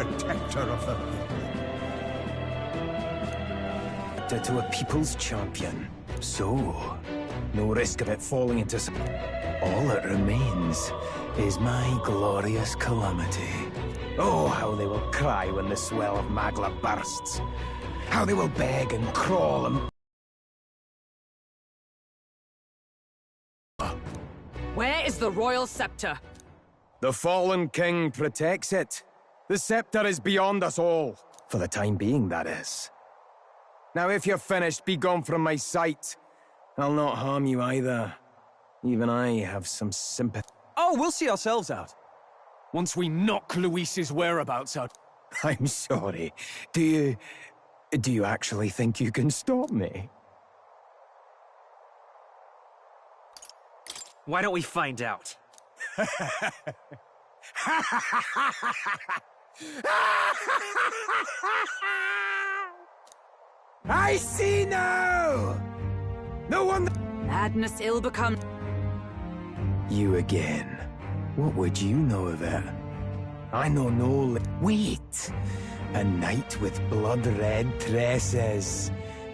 protector of the... To a people's champion. So, no risk of it falling into some... All that remains is my glorious calamity. Oh, how they will cry when the swell of Magla bursts. How they will beg and crawl and... Where is the royal scepter? The fallen king protects it. The scepter is beyond us all. For the time being, that is. Now, if you're finished, be gone from my sight. I'll not harm you either. Even I have some sympathy. Oh, we'll see ourselves out. Once we knock Luis's whereabouts out. I'm sorry. Do you actually think you can stop me? Why don't we find out? I see now! No one... Madness ill become... You again. What would you know of it? I know no... Wait! A knight with blood-red tresses.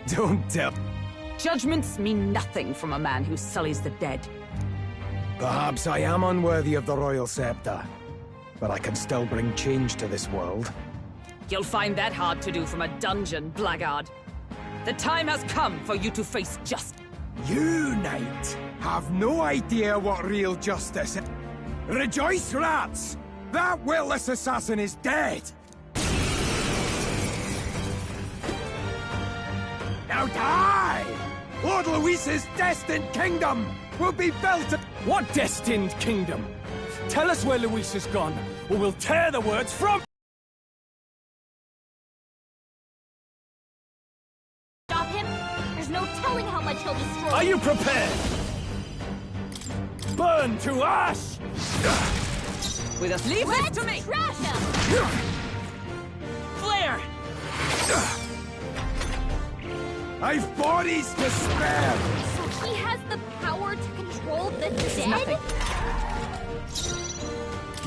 Don't tell... Judgments mean nothing from a man who sullies the dead. Perhaps I am unworthy of the royal scepter, but I can still bring change to this world. You'll find that hard to do from a dungeon, blackguard. The time has come for you to face justice. You, knight, have no idea what real justice is. Rejoice, rats! That witless assassin is dead! Now die! Lord Luis's destined kingdom will be built... What destined kingdom? Tell us where Luis has gone, or we'll tear the words from... Stop him? There's no telling how much he'll destroy. Are you prepared? Burn to ash! With us, leave this to me! Trash him! Flare! I've bodies to spare! So he has the power to control the dead? Nothing.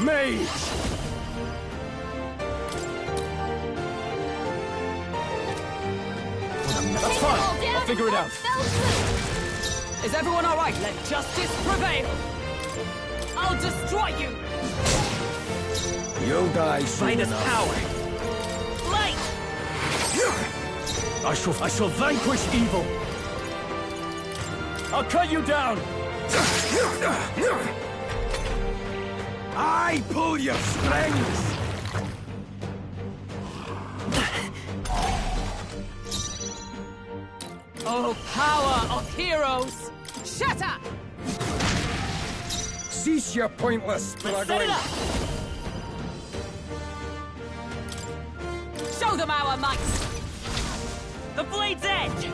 Mage! That's fine. I'll figure it out. Is everyone all right? Let justice prevail! I'll destroy you! You'll die soon Fight enough. Power! Light! I shall vanquish evil. I'll cut you down. I pull your strings! Oh, power of heroes! Shatter! Cease your pointless Set struggling! it up! Show them our might! The blade's edge!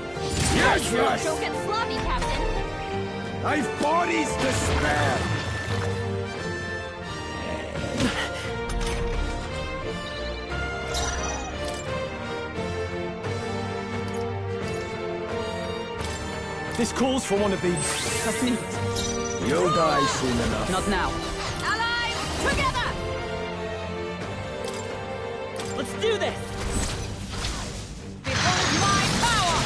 Yes, yes! Don't get sloppy, Captain. I've bodies to spare! This calls for one of these. That's me. You'll die soon enough. Not now. Allies, together! Let's do this! Behold my power!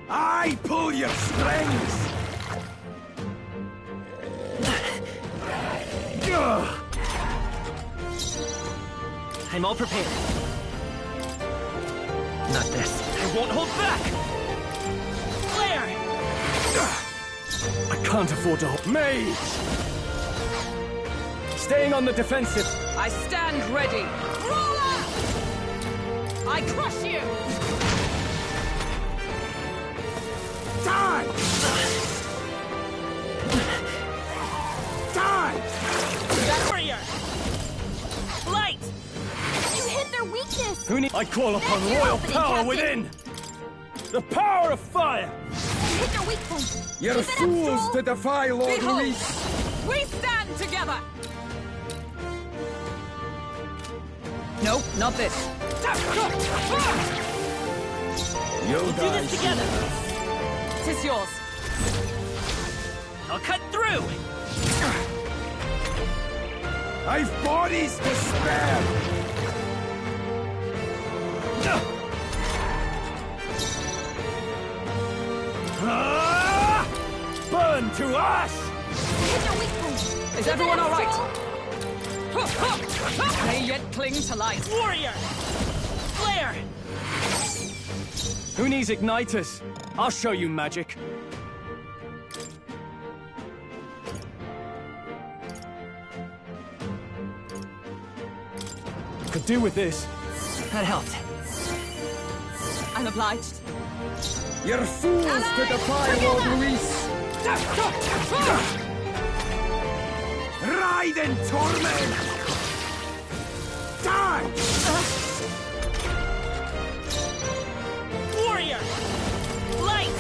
I pull your strings! I'm all prepared. Not this. I won't hold back! Flare! I can't afford to hold... Mage! Staying on the defensive. I stand ready. Roll out! I crush you! Die! Die! Warrior! Light! You hit their weakness. Who need... I call upon That's your royal opening, power Captain. within! The power of fire! You hit their weak point. You're Keep it up, fools Stroll. to defy Lord Behold! Luis! We stand together! Nope, not this. You'll Do die this soon together. enough. Tis yours. I'll cut through! I've bodies to spare! Burn to ash! Hit your weak point. Is everyone all right? They yet cling to life. Warrior! Flare! Who needs igniters? I'll show you magic. Could do with this. That helped. I'm obliged. You're fools to defy Lord Luis! Ride in torment! Die! Warrior! Light!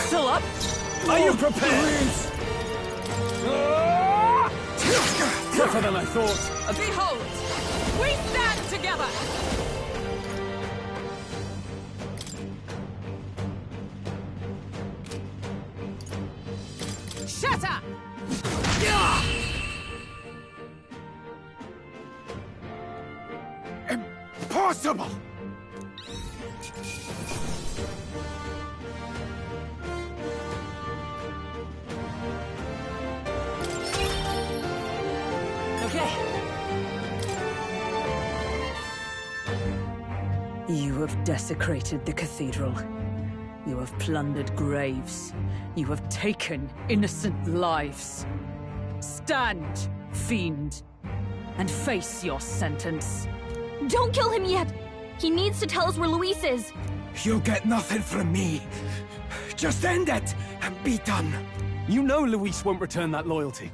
Still up? Are you prepared? Tougher than I thought. Behold! We stand together! Shatter! Impossible! Okay. You have desecrated the cathedral. You have plundered graves. You have taken innocent lives. Stand, fiend, and face your sentence. Don't kill him yet. He needs to tell us where Luis is. You'll get nothing from me. Just end it and be done. You know Luis won't return that loyalty.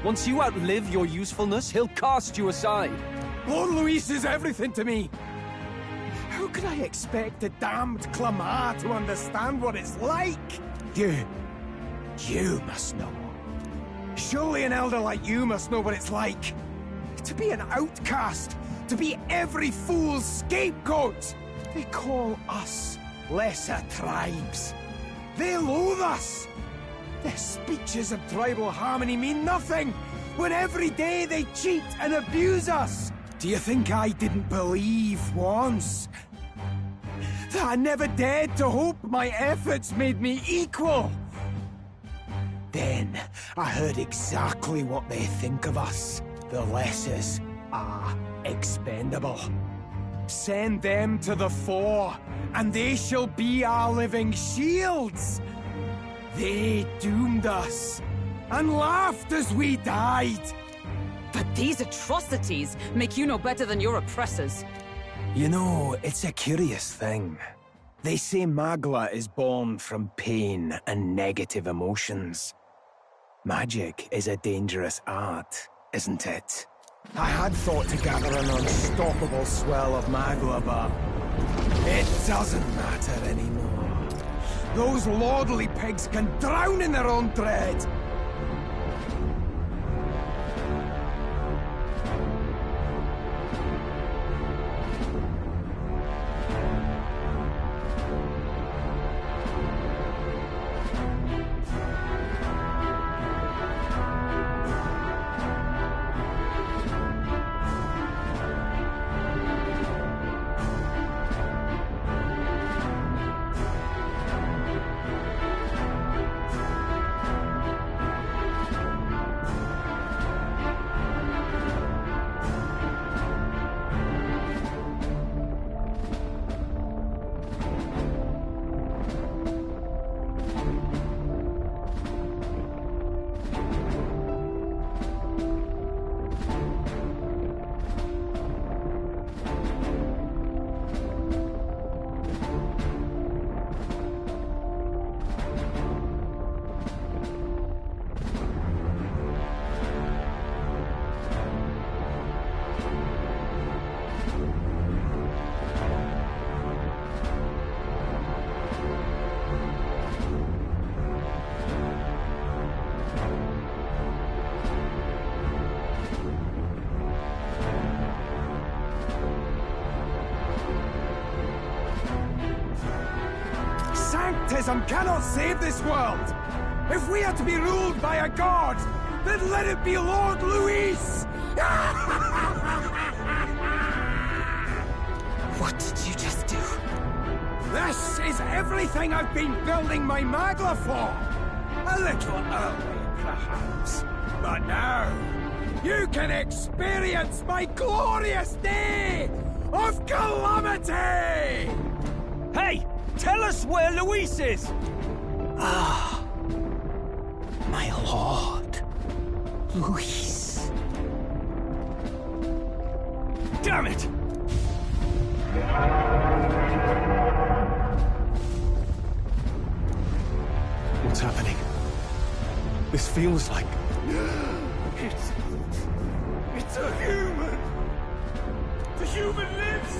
Once you outlive your usefulness, he'll cast you aside. Lord Luis is everything to me. How could I expect the damned Clamar to understand what it's like? You must know. Surely an elder like you must know what it's like. To be an outcast. To be every fool's scapegoat. They call us lesser tribes. They loathe us. Their speeches of tribal harmony mean nothing, when every day they cheat and abuse us. Do you think I didn't believe once? That I never dared to hope my efforts made me equal? Then I heard exactly what they think of us. The lessers are expendable. Send them to the fore, and they shall be our living shields. They doomed us, and laughed as we died. But these atrocities make you no better than your oppressors. You know, it's a curious thing. They say Magla is born from pain and negative emotions. Magic is a dangerous art, isn't it? I had thought to gather an unstoppable swell of Magla, but it doesn't matter anymore. Those lordly pigs can drown in their own dread. Sanctism cannot save this world! If we are to be ruled by a god, then let it be Lord Luis! What did you just do? This is everything I've been building my Magla for! A little early, perhaps. But now, you can experience my glorious day of calamity! Hey! Tell us where Luis is! Ah, my lord, Luis. Damn it! What's happening? This feels like... It's a human! The human lives!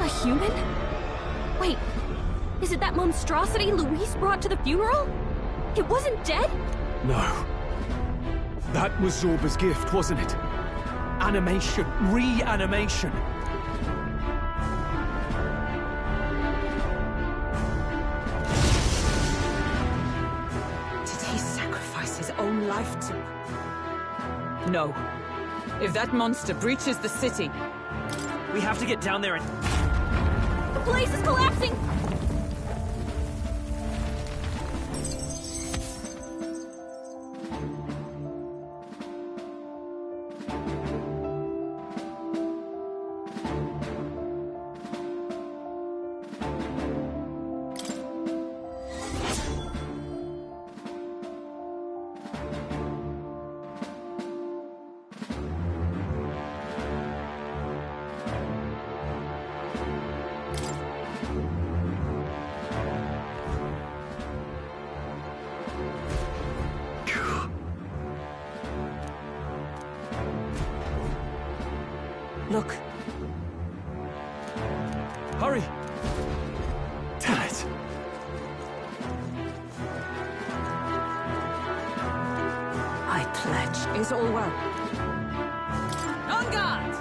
A human? Wait, is it that monstrosity Luis brought to the funeral? It wasn't dead? No. That was Zorba's gift, wasn't it? Animation. Reanimation. Did he sacrifice his own life to... No. If that monster breaches the city... We have to get down there and... The place is collapsing! Look. Hurry! Damn it! I pledge. Is all well? On guard!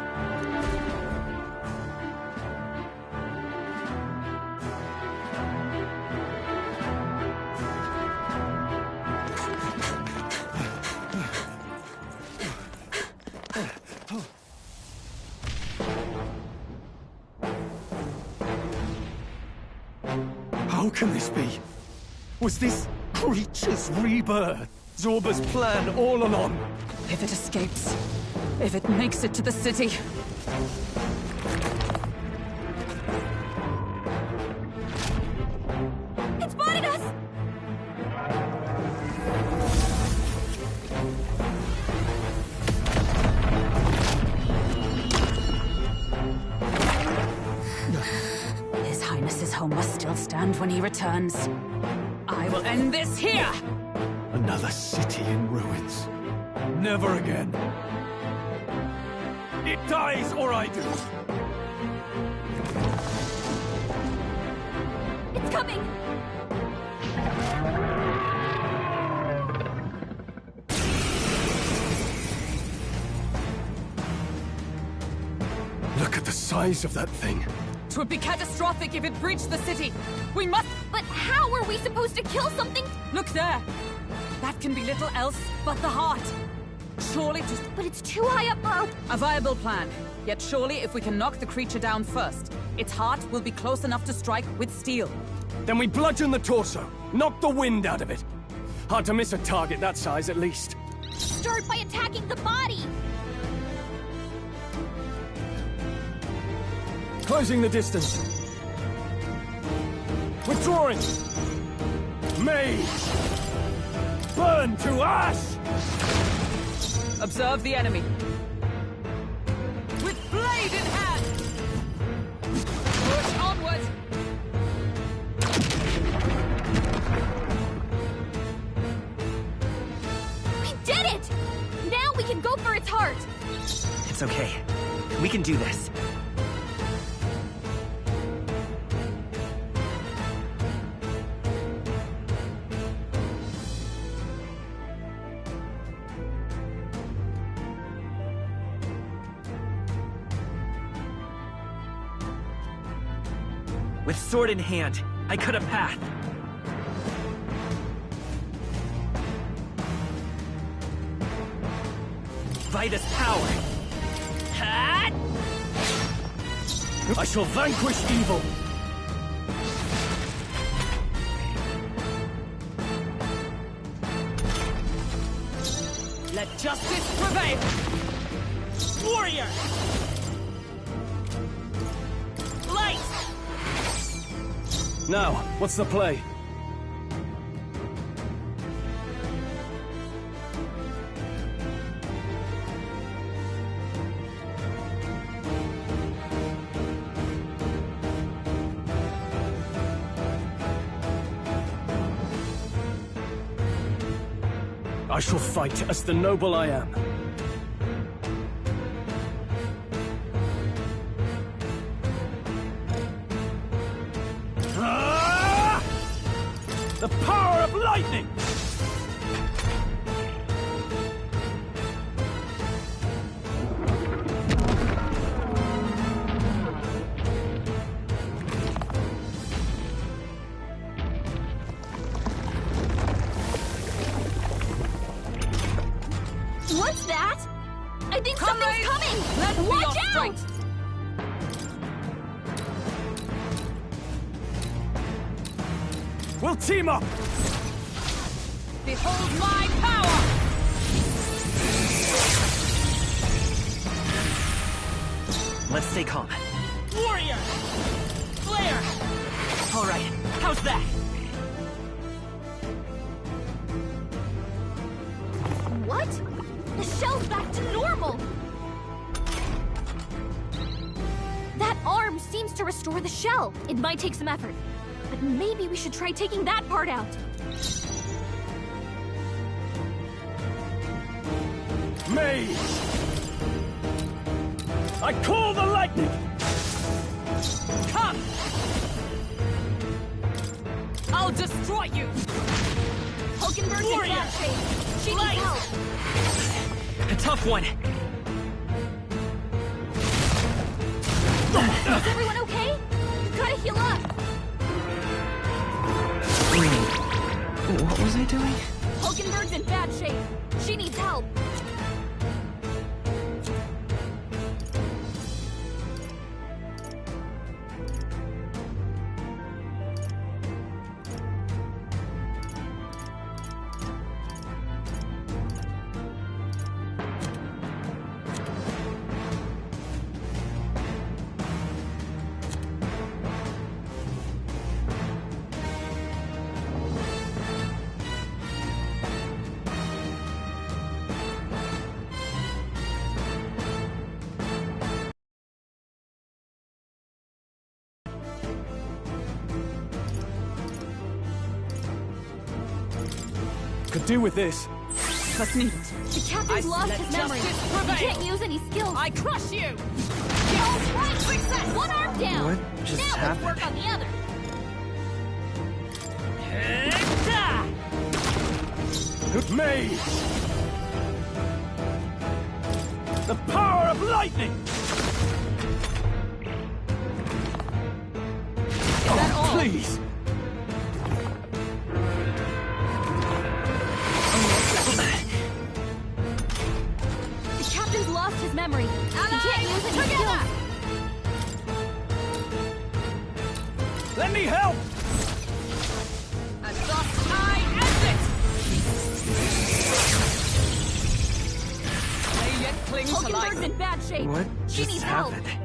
How can this be? Was this creature's rebirth Zorba's plan all along? If it escapes, if it makes it to the city... It spotted us! His Highness's home must still stand when he returns. I will end this here! Another city in ruins. Never again. It dies or I do. It's coming! Look at the size of that thing. It would be catastrophic if it breached the city. We must... But how are we supposed to kill something? Look there! That can be little else but the heart. Surely just... But it's too high up for our... A viable plan. Yet surely if we can knock the creature down first, its heart will be close enough to strike with steel. Then we bludgeon the torso. Knock the wind out of it. Hard to miss a target that size, at least. Start by attacking the body! Closing the distance. Withdrawing. Mage! Burn to ash! Observe the enemy. With blade in hand! Push onward! We did it! Now we can go for its heart! It's okay. We can do this. With sword in hand, I cut a path. Vida's power. I shall vanquish evil. Let justice prevail! Warrior! Light! Now, what's the play? I shall fight as the noble I am. The power of lightning! What's that? I think something's coming! Let's be Watch off out! straight. We'll team up! Behold my power! Let's stay calm. Warrior! Flare! All right, how's that? What? The shell's back to normal! That arm seems to restore the shell. It might take some effort, but maybe we should try taking that part out. Mage! I call the lightning! Come! I'll destroy you! Hulkenberg's in bad shape. She needs help. A tough one. Is everyone okay? You've gotta heal up. What was I doing? Hulkenberg's in bad shape. She needs help. Could do with this. Vernicht. The captain's lost let his memory. justice He prevail. can't use any skills. I crush you! All right, success! One arm down. What just now happened? let's work on the other. Mage! The power of lightning! that all? Please! The captain's lost his memory. He can't use any together! skills. Let me help! And thus I end it! They yet cling to Hulkenberg's life. in bad shape. What She just needs happened? help.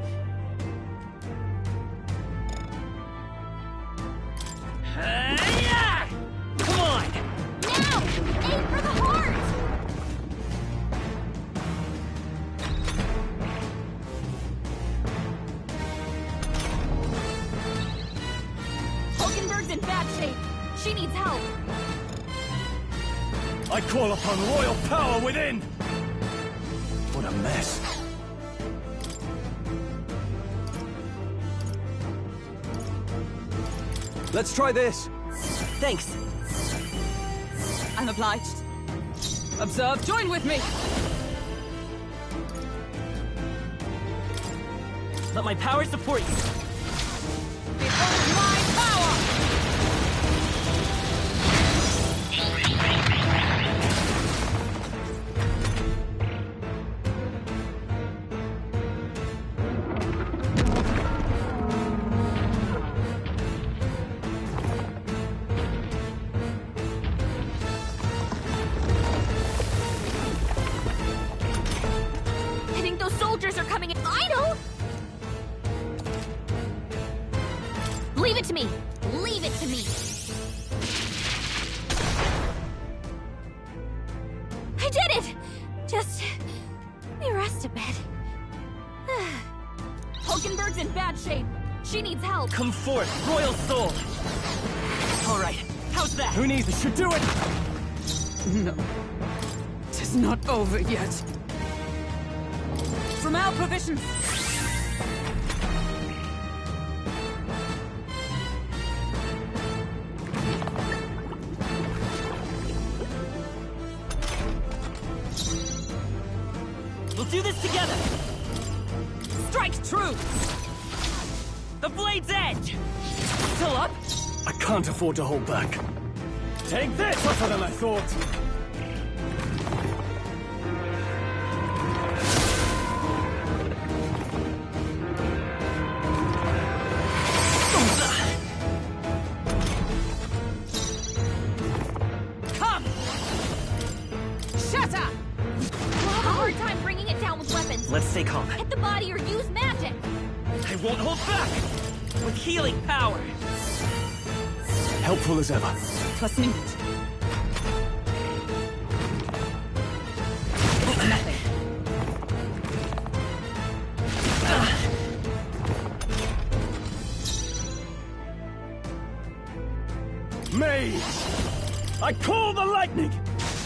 Come on! Now! Aim for the heart! Hulkenberg's in bad shape. She needs help. I call upon royal power within! What a mess. Let's try this. Thanks. I'm obliged. Observe, join with me! Let my power support you. Behold Leave it to me! Leave it to me! I did it! Just... let me rest a bit. Hulkenberg's in bad shape. She needs help. Come forth, royal soul! Alright, how's that? Who needs it? Should do it! No. It is not over yet. From our provisions! We'll do this together! Strike true! The blade's edge! Still up? I can't afford to hold back. Take this! Tougher than I thought. Come! Shatter! We'll have a hard time bringing it down with weapons. Let's stay calm. Hit the body or use magic. I won't hold back! With healing power! Helpful as ever. Plus need. Nothing. Mage! I call the lightning!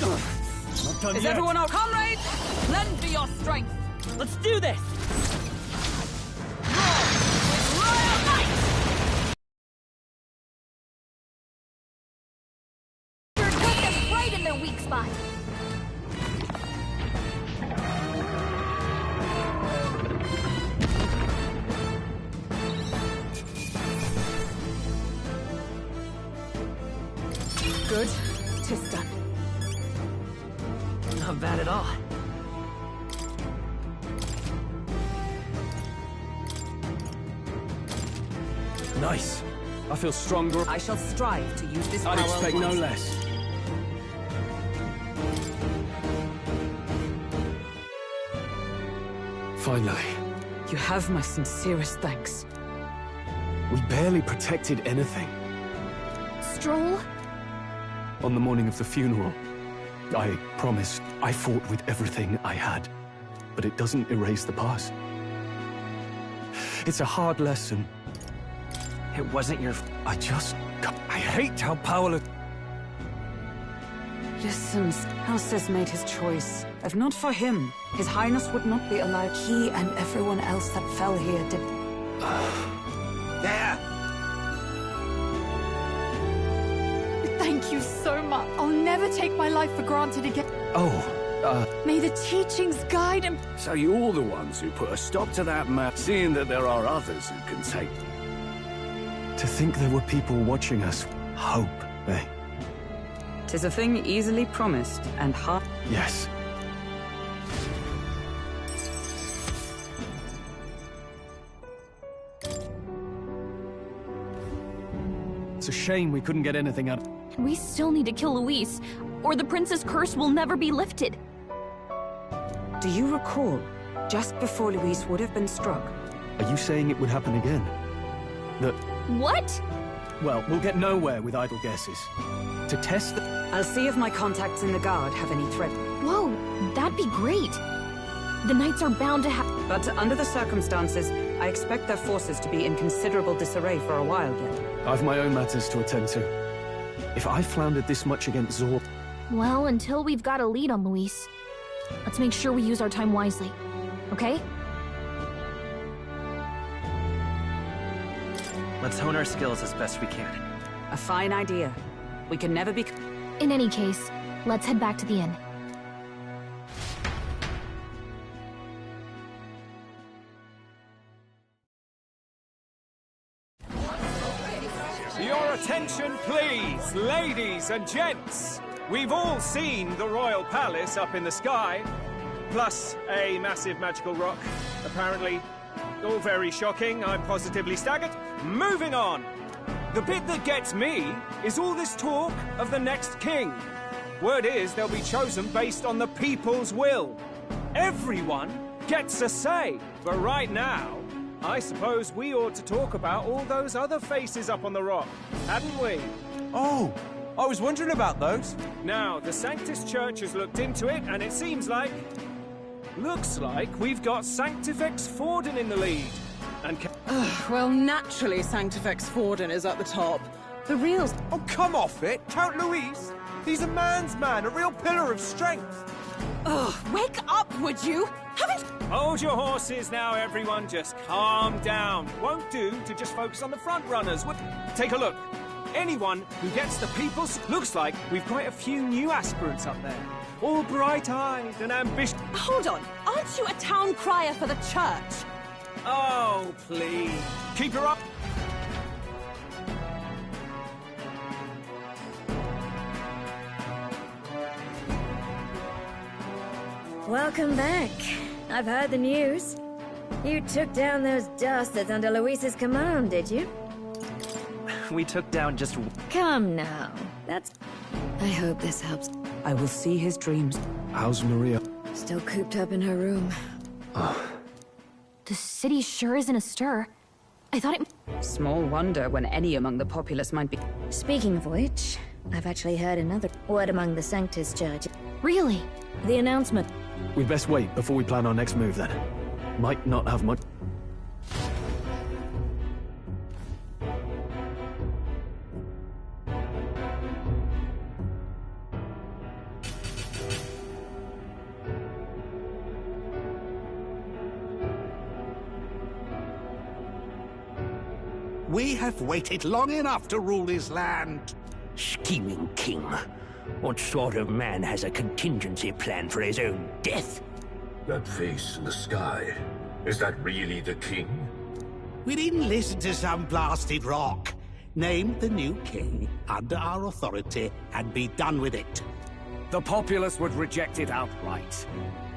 Not done Is yet. everyone our comrades? Lend me your strength! Let's do this! Royal Knight! You're putting them right in their weak spot. Good. 'Tis done. Not bad at all. Nice. I feel stronger. I shall strive to use this I'd power expect no wisely. less. Finally. You have my sincerest thanks. We barely protected anything. Stroll? On the morning of the funeral, I promised I fought with everything I had. But it doesn't erase the past. It's a hard lesson. It wasn't your... I hate how powerless... Listen, Alcest made his choice. If not for him, His Highness would not be alive. He and everyone else that fell here did... There! Thank you so much. I'll never take my life for granted again. May the teachings guide him. So you're the ones who put a stop to that map, seeing that there are others who can take... To think there were people watching us. Hope, eh? 'Tis a thing easily promised and hard... Yes. It's a shame we couldn't get anything out. We still need to kill Luis, or the prince's curse will never be lifted. Do you recall, just before Luis would have been struck? Are you saying it would happen again? That... What? Well, we'll get nowhere with idle guesses. To test the... I'll see if my contacts in the Guard have any threat. Whoa, that'd be great. The knights are bound to have... But under the circumstances, I expect their forces to be in considerable disarray for a while yet. I've my own matters to attend to. If I floundered this much against Zor... Well, until we've got a lead on Luis. Let's make sure we use our time wisely. Okay? Let's hone our skills as best we can. A fine idea. We can never be... In any case, let's head back to the inn. Your attention, please, ladies and gents. We've all seen the royal palace up in the sky, plus a massive magical rock, apparently. All very shocking, I'm positively staggered. Moving on. The bit that gets me is all this talk of the next king. Word is they'll be chosen based on the people's will. Everyone gets a say, but right now, I suppose we ought to talk about all those other faces up on the rock, hadn't we? Oh, I was wondering about those. Now, the Sanctus Church has looked into it, and it seems like... Looks like we've got Sanctifex Forden in the lead. And well, naturally, Sanctifex Forden is at the top. The real... Oh, come off it! Count Luis! He's a man's man, a real pillar of strength! Ugh, wake up, would you? Haven't... Hold your horses now, everyone. Just calm down. Won't do to just focus on the front runners. Take a look. Anyone who gets the people's... Looks like we've quite a few new aspirants up there. All bright-eyed and ambitious. Hold on. Aren't you a town crier for the church? Oh, please. Keep her up. Welcome back. I've heard the news. You took down those dastards under Luis's command, did you? We took down just... Come now. That's... I hope this helps. I will see his dreams. How's Maria? Still cooped up in her room. Oh. The city sure is in a stir. I thought it... Small wonder when any among the populace might be... Speaking of which, I've actually heard another word among the Sanctus Church. Really? The announcement. We'd best wait before we plan our next move, then. Might not have much... We have waited long enough to rule this land. Scheming king. What sort of man has a contingency plan for his own death? That face in the sky, is that really the king? We didn't listen to some blasted rock. Name the new king under our authority and be done with it. The populace would reject it outright.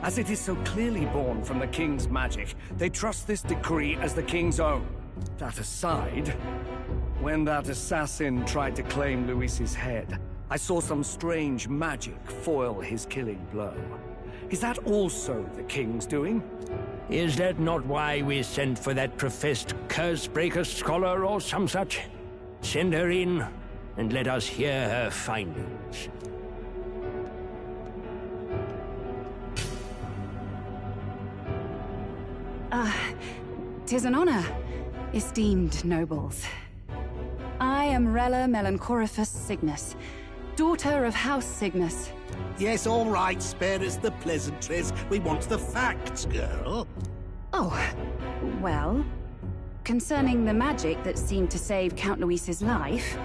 As it is so clearly born from the king's magic, they trust this decree as the king's own. That aside, when that assassin tried to claim Luis's head, I saw some strange magic foil his killing blow. Is that also the king's doing? Is that not why we sent for that professed curse-breaker scholar or some such? Send her in, and let us hear her findings. 'Tis an honor, esteemed nobles. I am Rella Melanchorophus Cygnus, daughter of House Cygnus. Yes, all right, spare us the pleasantries. We want the facts, girl. Oh, well, concerning the magic that seemed to save Count Luis's life,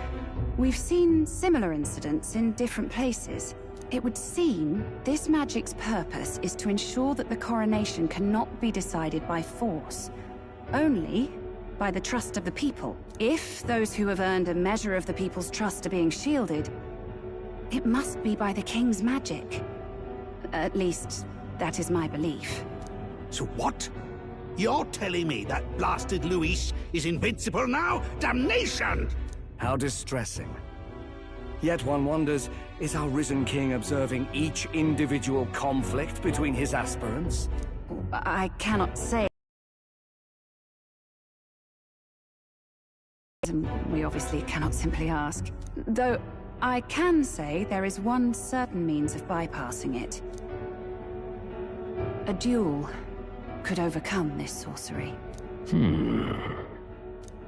we've seen similar incidents in different places. It would seem this magic's purpose is to ensure that the coronation cannot be decided by force, only by the trust of the people. If those who have earned a measure of the people's trust are being shielded, it must be by the king's magic. At least, that is my belief. So what? You're telling me that blasted Luis is invincible now? Damnation! How distressing. Yet one wonders, is our risen king observing each individual conflict between his aspirants? I cannot say. We obviously cannot simply ask. Though, I can say there is one certain means of bypassing it. A duel could overcome this sorcery.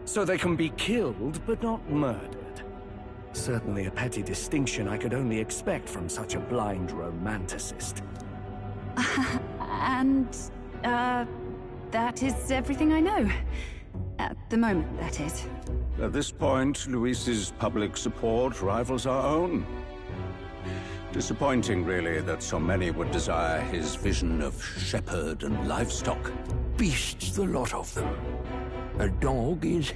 So they can be killed, but not murdered. Certainly a petty distinction I could only expect from such a blind romanticist. That is everything I know. At the moment, that is. At this point, Luis's public support rivals our own. Disappointing, really, that so many would desire his vision of shepherd and livestock. Beasts, the lot of them. A dog is...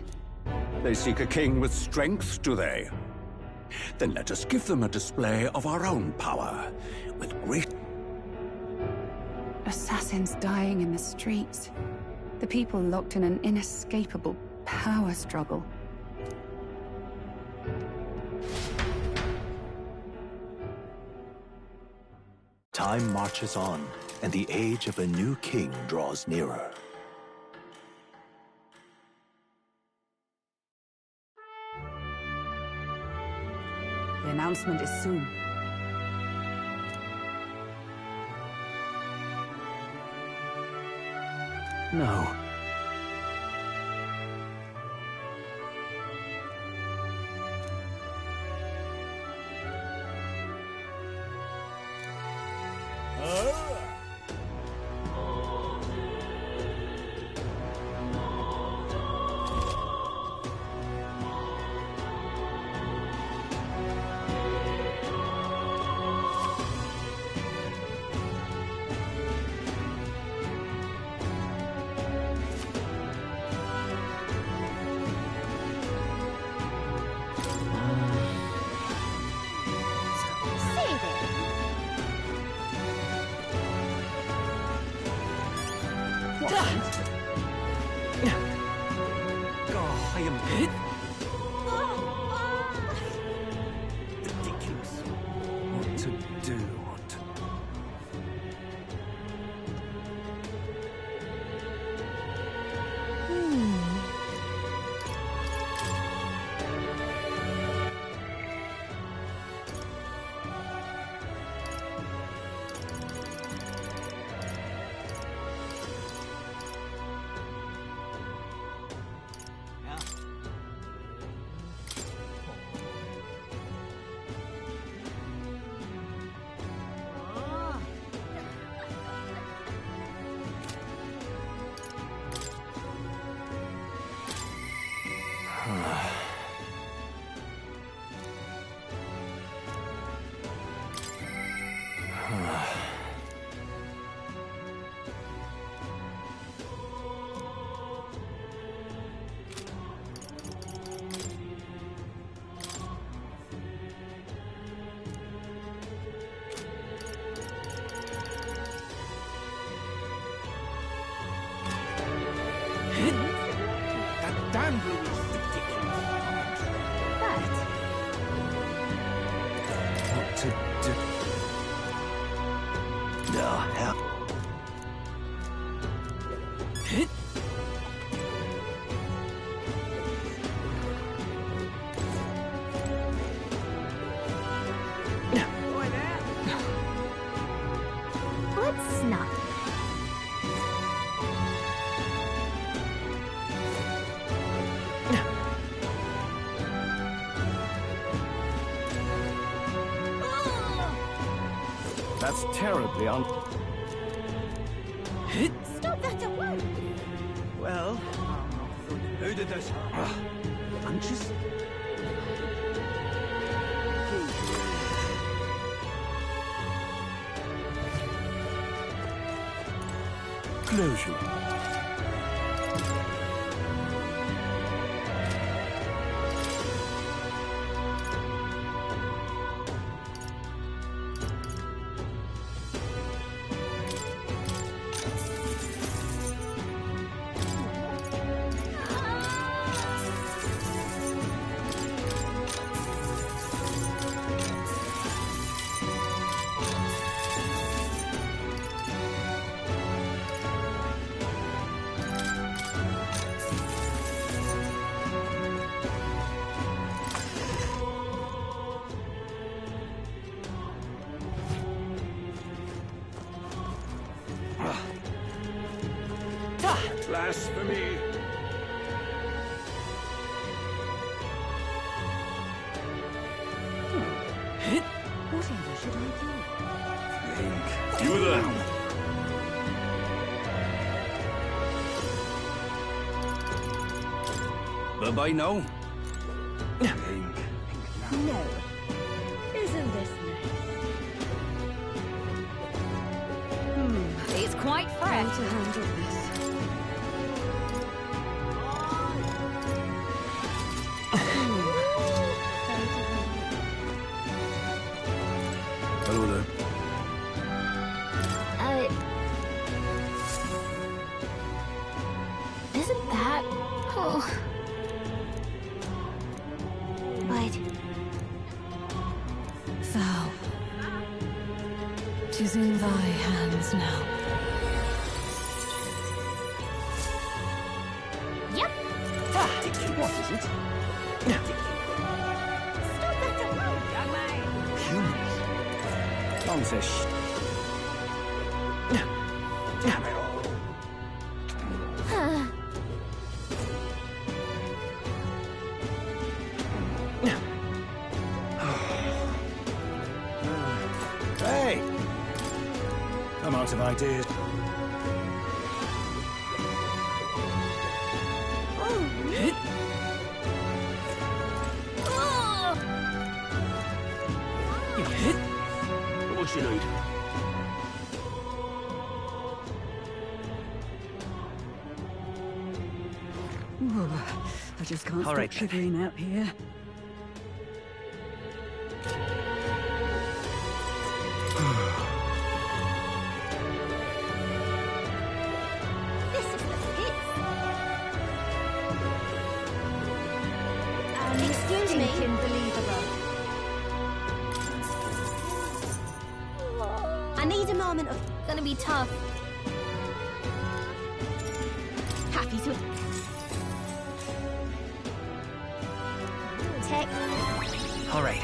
They seek a king with strength, do they? Then let us give them a display of our own power, with great... Assassins dying in the streets. The people locked in an inescapable power struggle. Time marches on, and the age of a new king draws nearer. The announcement is soon. No. Damn Louis, ridiculous. What to do? The hell? Let's not. That's terribly Stop that at once! Well, who did this? Punches? Closure. Blasphemy! Whatever should I do? You there? Bye-bye now. No. Isn't this nice? It's quite fresh. How to handle this? Hello there. Isn't that... Oh... But... Thou. 'Tis in thy hands now. Yep. What is it? Stop that at once, young man! Schwanzish. Damn it all. Hey! I'm out of ideas. What's you need? I just can't All stop right, then. shivering out here. This is the pits. Excuse me. Unbelievable. I need a moment of gonna be tough. Happy to tech. All right.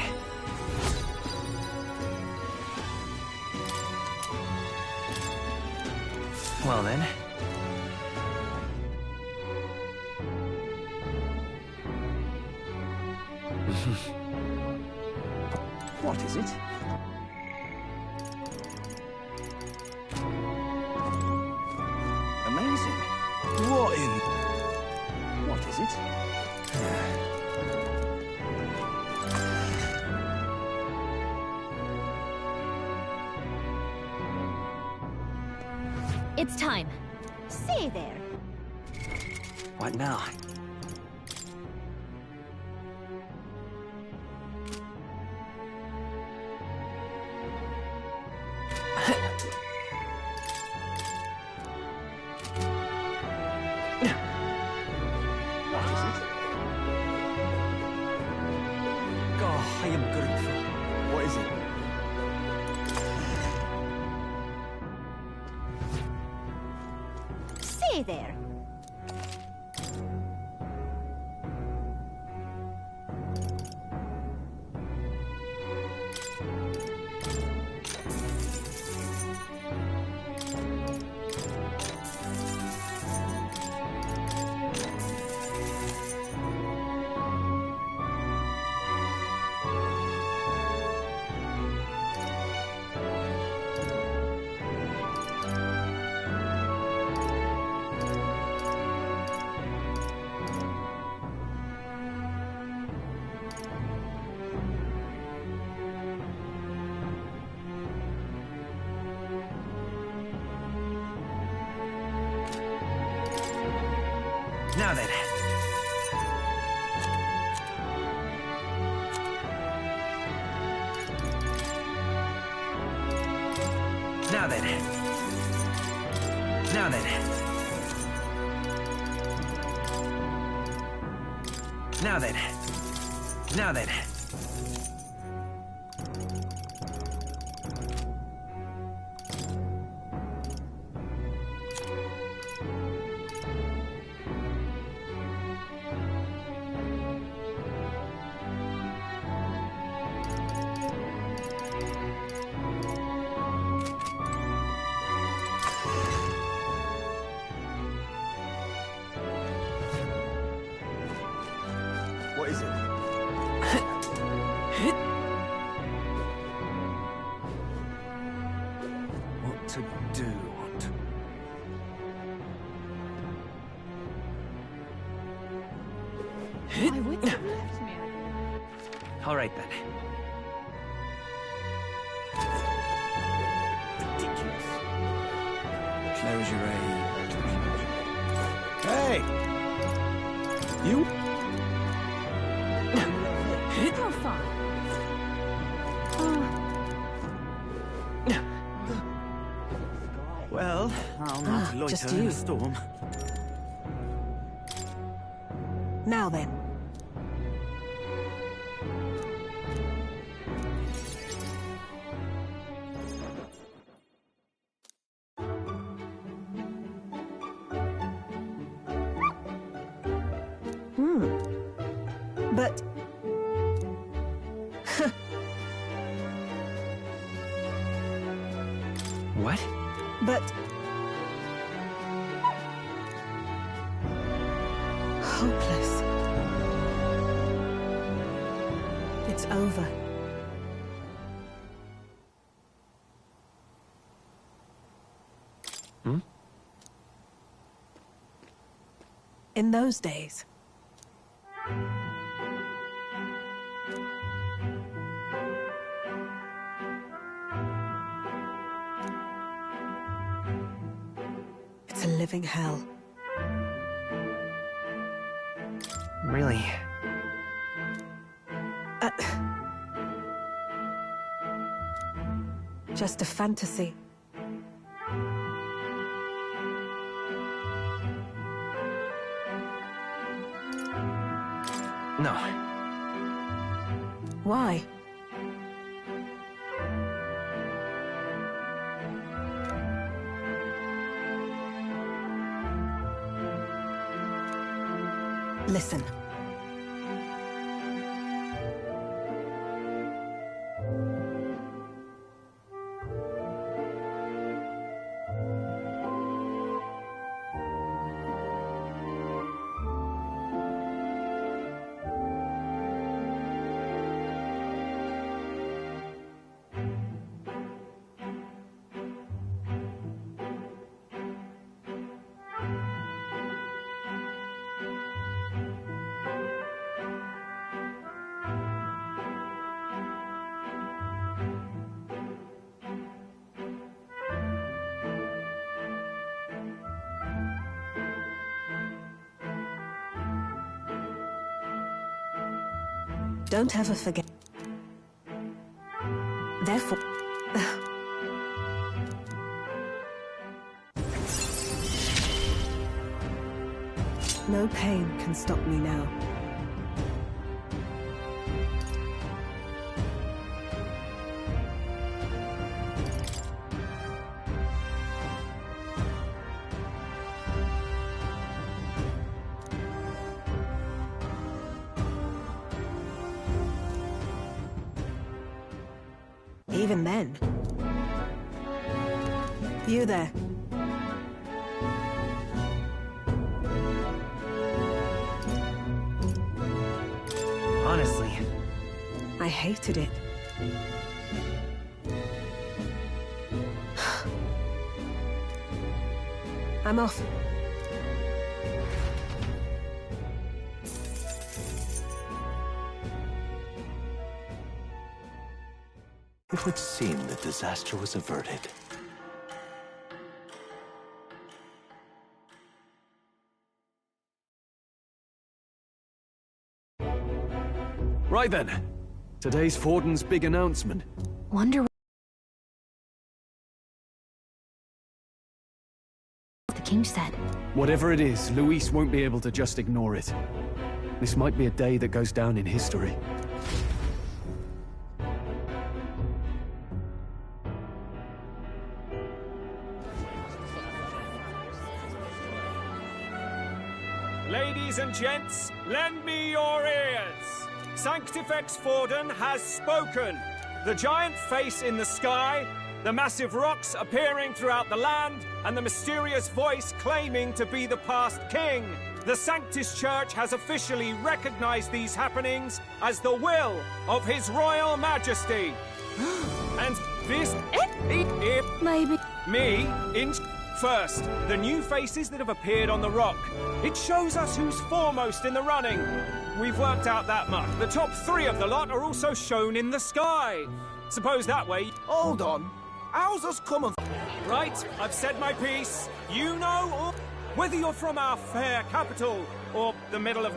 Well then. What is it? Amazing. What is it? It's time. Say there. What now? What is it? Oh, I am grateful. What is it? Say there. Now then. Now then. Now then. Now then. Now then. What is it? What to do? My wits have left me. All right then. Ridiculous. Closure Hey! You? How far? Well, I'll not loiter just in you. a storm. Now then. But... But... hopeless. It's over. Hmm? In those days... it's a living hell. Really? Just a fantasy. No. Why? Listen. Don't ever forget. Therefore... no pain can stop me now. Even then. You there. Honestly, I hated it. I'm off. It would seem the disaster was averted. Right then. Today's Forden's big announcement. Wonder what the king said. Whatever it is, Luis won't be able to just ignore it. This might be a day that goes down in history. Ladies and gents, lend me your ears. Sanctifex Forden has spoken. The giant face in the sky, the massive rocks appearing throughout the land, and the mysterious voice claiming to be the past king. The Sanctus Church has officially recognized these happenings as the will of His Royal Majesty. And this maybe me in first, the new faces that have appeared on the rock. It shows us who's foremost in the running. We've worked out that much. The top 3 of the lot are also shown in the sky. Suppose that way... Hold on. How's us coming? Right, I've said my piece. You know, or whether you're from our fair capital or the middle of...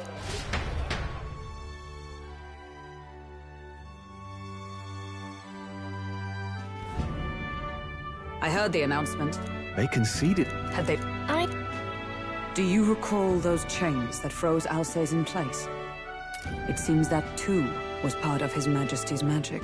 I heard the announcement. They conceded. Had they... Do you recall those chains that froze Alsace in place? It seems that too was part of His Majesty's magic.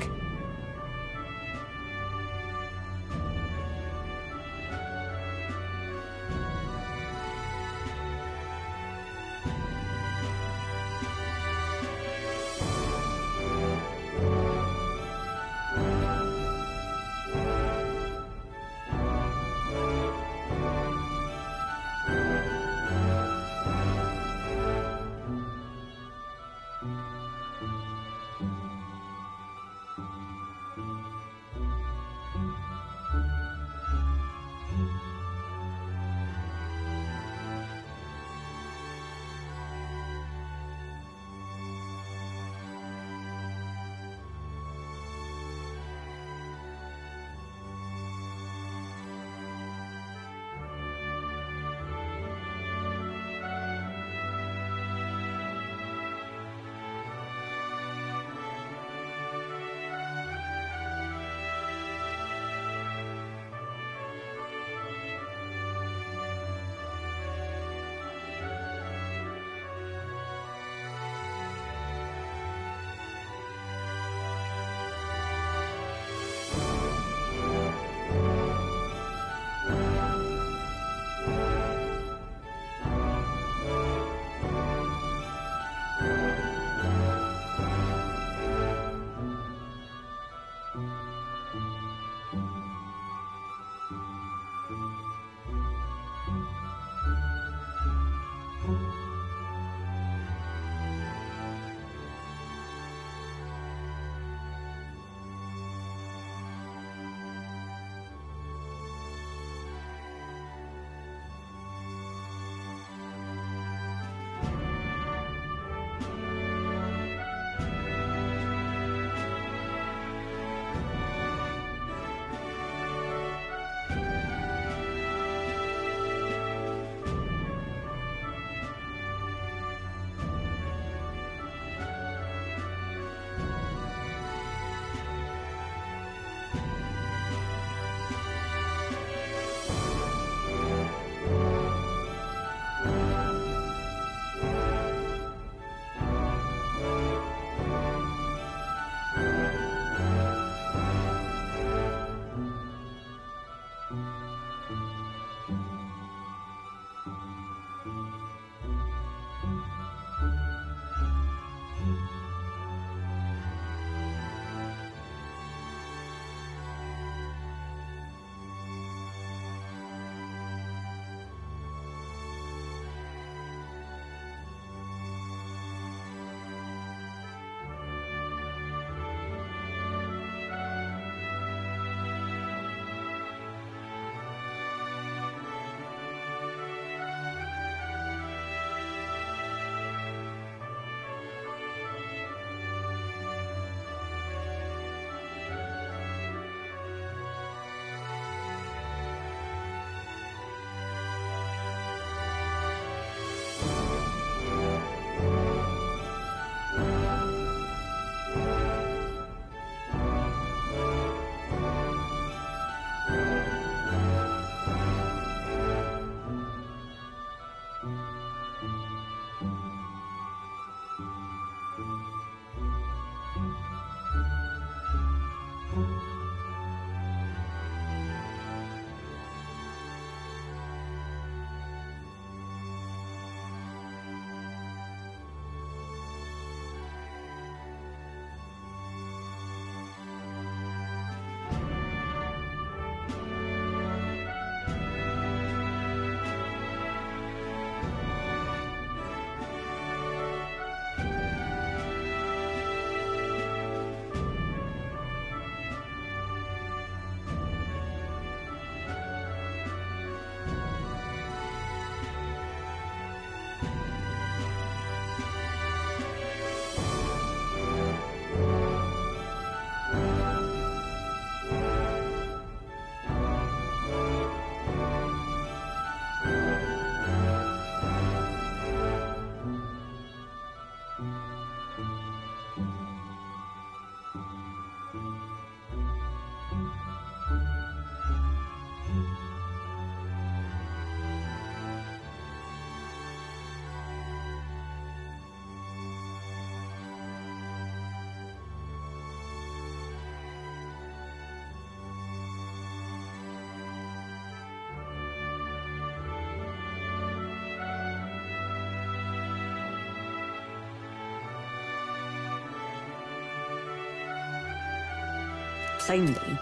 Plainly,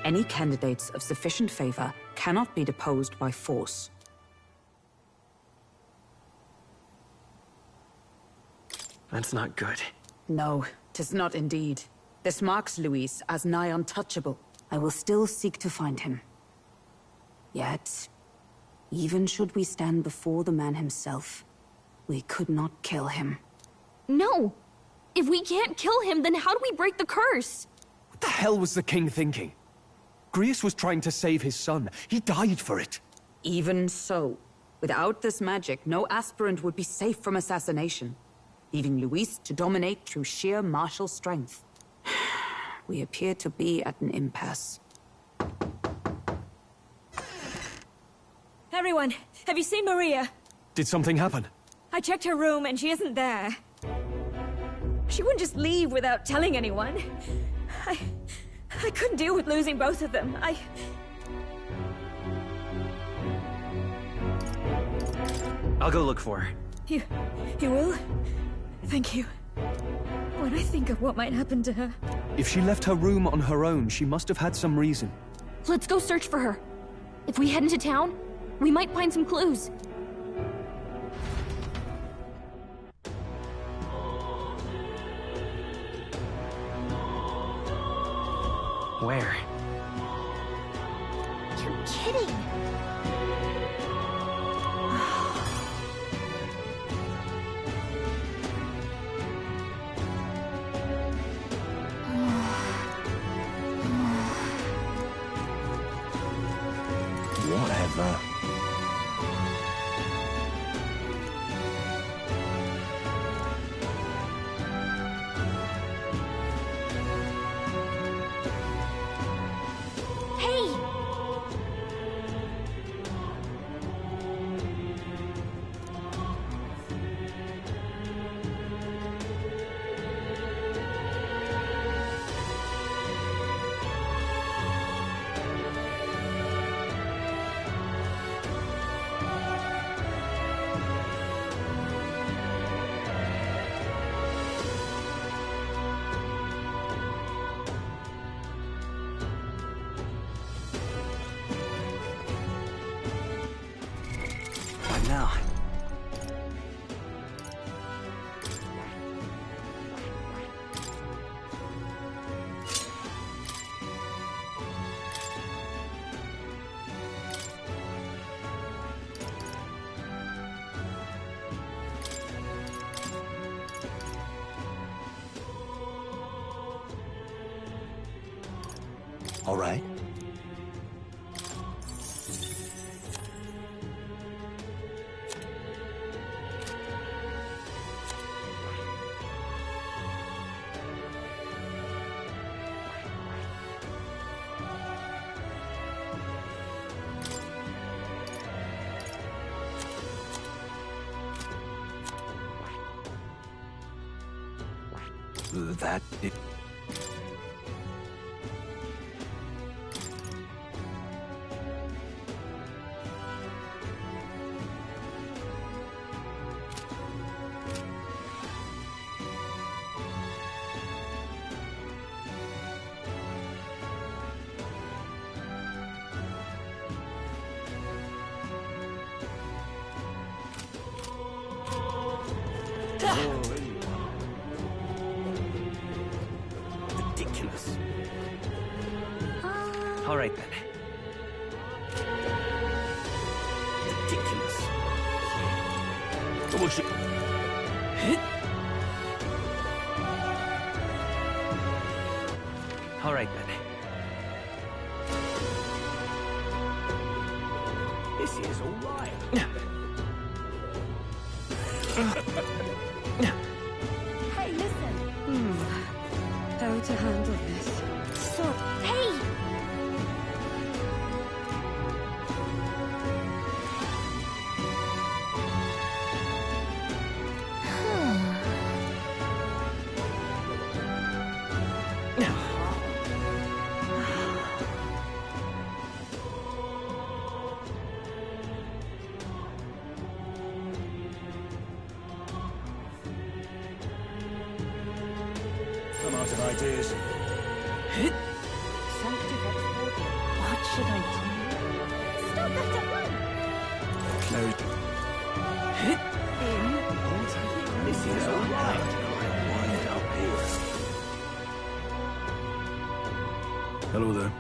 any candidates of sufficient favor cannot be deposed by force. That's not good. No, 'tis not indeed. This marks Luis as nigh untouchable. I will still seek to find him. Yet, even should we stand before the man himself, we could not kill him. No! If we can't kill him, then how do we break the curse? What the hell was the king thinking? Grius was trying to save his son. He died for it. Even so, without this magic, no aspirant would be safe from assassination, leaving Luis to dominate through sheer martial strength. We appear to be at an impasse. Everyone, have you seen Maria? Did something happen? I checked her room and she isn't there. She wouldn't just leave without telling anyone. I couldn't deal with losing both of them. I'll go look for her. You will? Thank you. When I think of what might happen to her... If she left her room on her own, she must have had some reason. Let's go search for her. If we head into town, we might find some clues. Where? You're kidding! Whatever. Now. All right. That... Ridiculous. All right then. Ridiculous. All right then. This is all right. Hey, listen. How to handle this? So... Hey! I'm out of ideas. What should I Stop that at once! Close. This is all right. Wind up here. Hello there.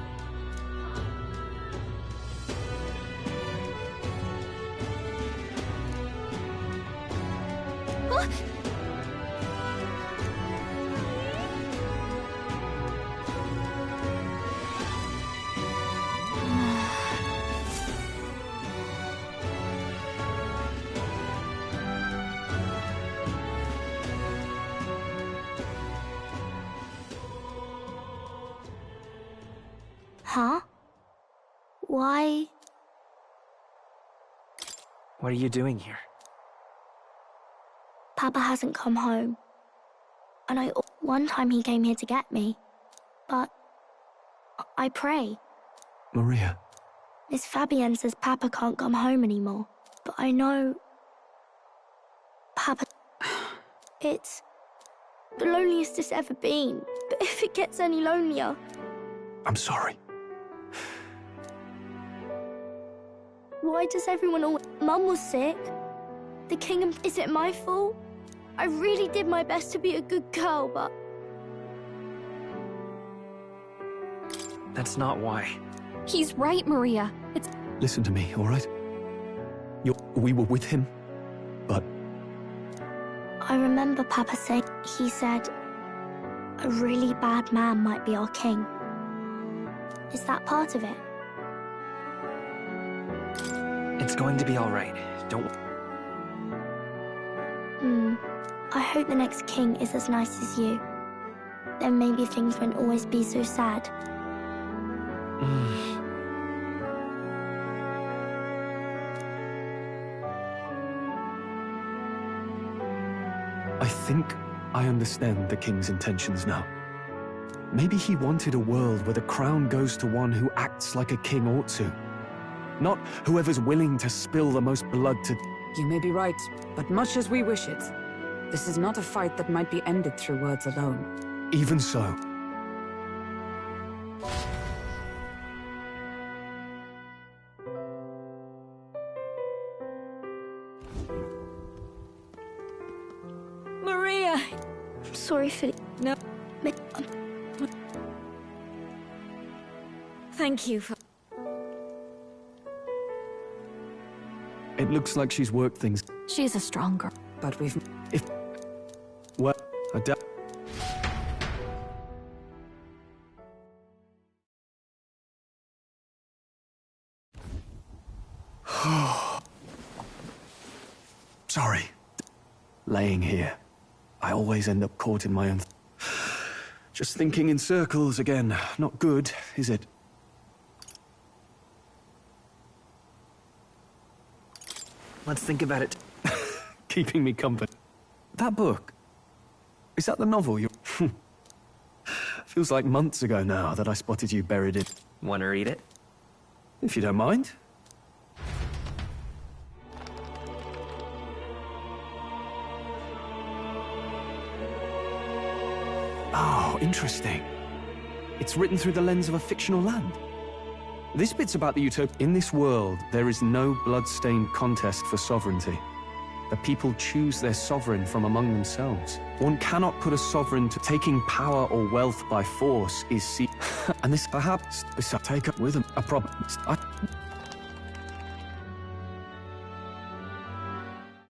Huh? Why? What are you doing here? Papa hasn't come home. And one time he came here to get me. But I pray. Maria. Miss Fabienne says Papa can't come home anymore. But I know... Papa... It's the loneliest it's ever been. But if it gets any lonelier... I'm sorry. Why does everyone always... Mum was sick. The king... Is it my fault? I really did my best to be a good girl, but... That's not why. He's right, Maria. It's... Listen to me, all right? We were with him, but... I remember Papa saying... He said... A really bad man might be our king. Is that part of it? It's going to be all right. Don't... I hope the next king is as nice as you. Then maybe things won't always be so sad. I think I understand the king's intentions now. Maybe he wanted a world where the crown goes to one who acts like a king ought to. Not whoever's willing to spill the most blood to... You may be right, but much as we wish it, this is not a fight that might be ended through words alone. Even so. Maria! I'm sorry, Philip. No. Thank you for... It looks like she's worked things. She's a strong girl. But we've... Well, I doubt... Sorry. Laying here. I always end up caught in my own... Just thinking in circles again. Not good, is it? Let's think about it. Keeping me company. That book. Is that the novel you... Feels like months ago now that I spotted you buried it. Want to read it? If you don't mind. Oh, interesting. It's written through the lens of a fictional land. This bit's about the utopia. In this world, there is no blood-stained contest for sovereignty. The people choose their sovereign from among themselves. One cannot put a sovereign to taking power or wealth by force is and this perhaps is a take up with a problem.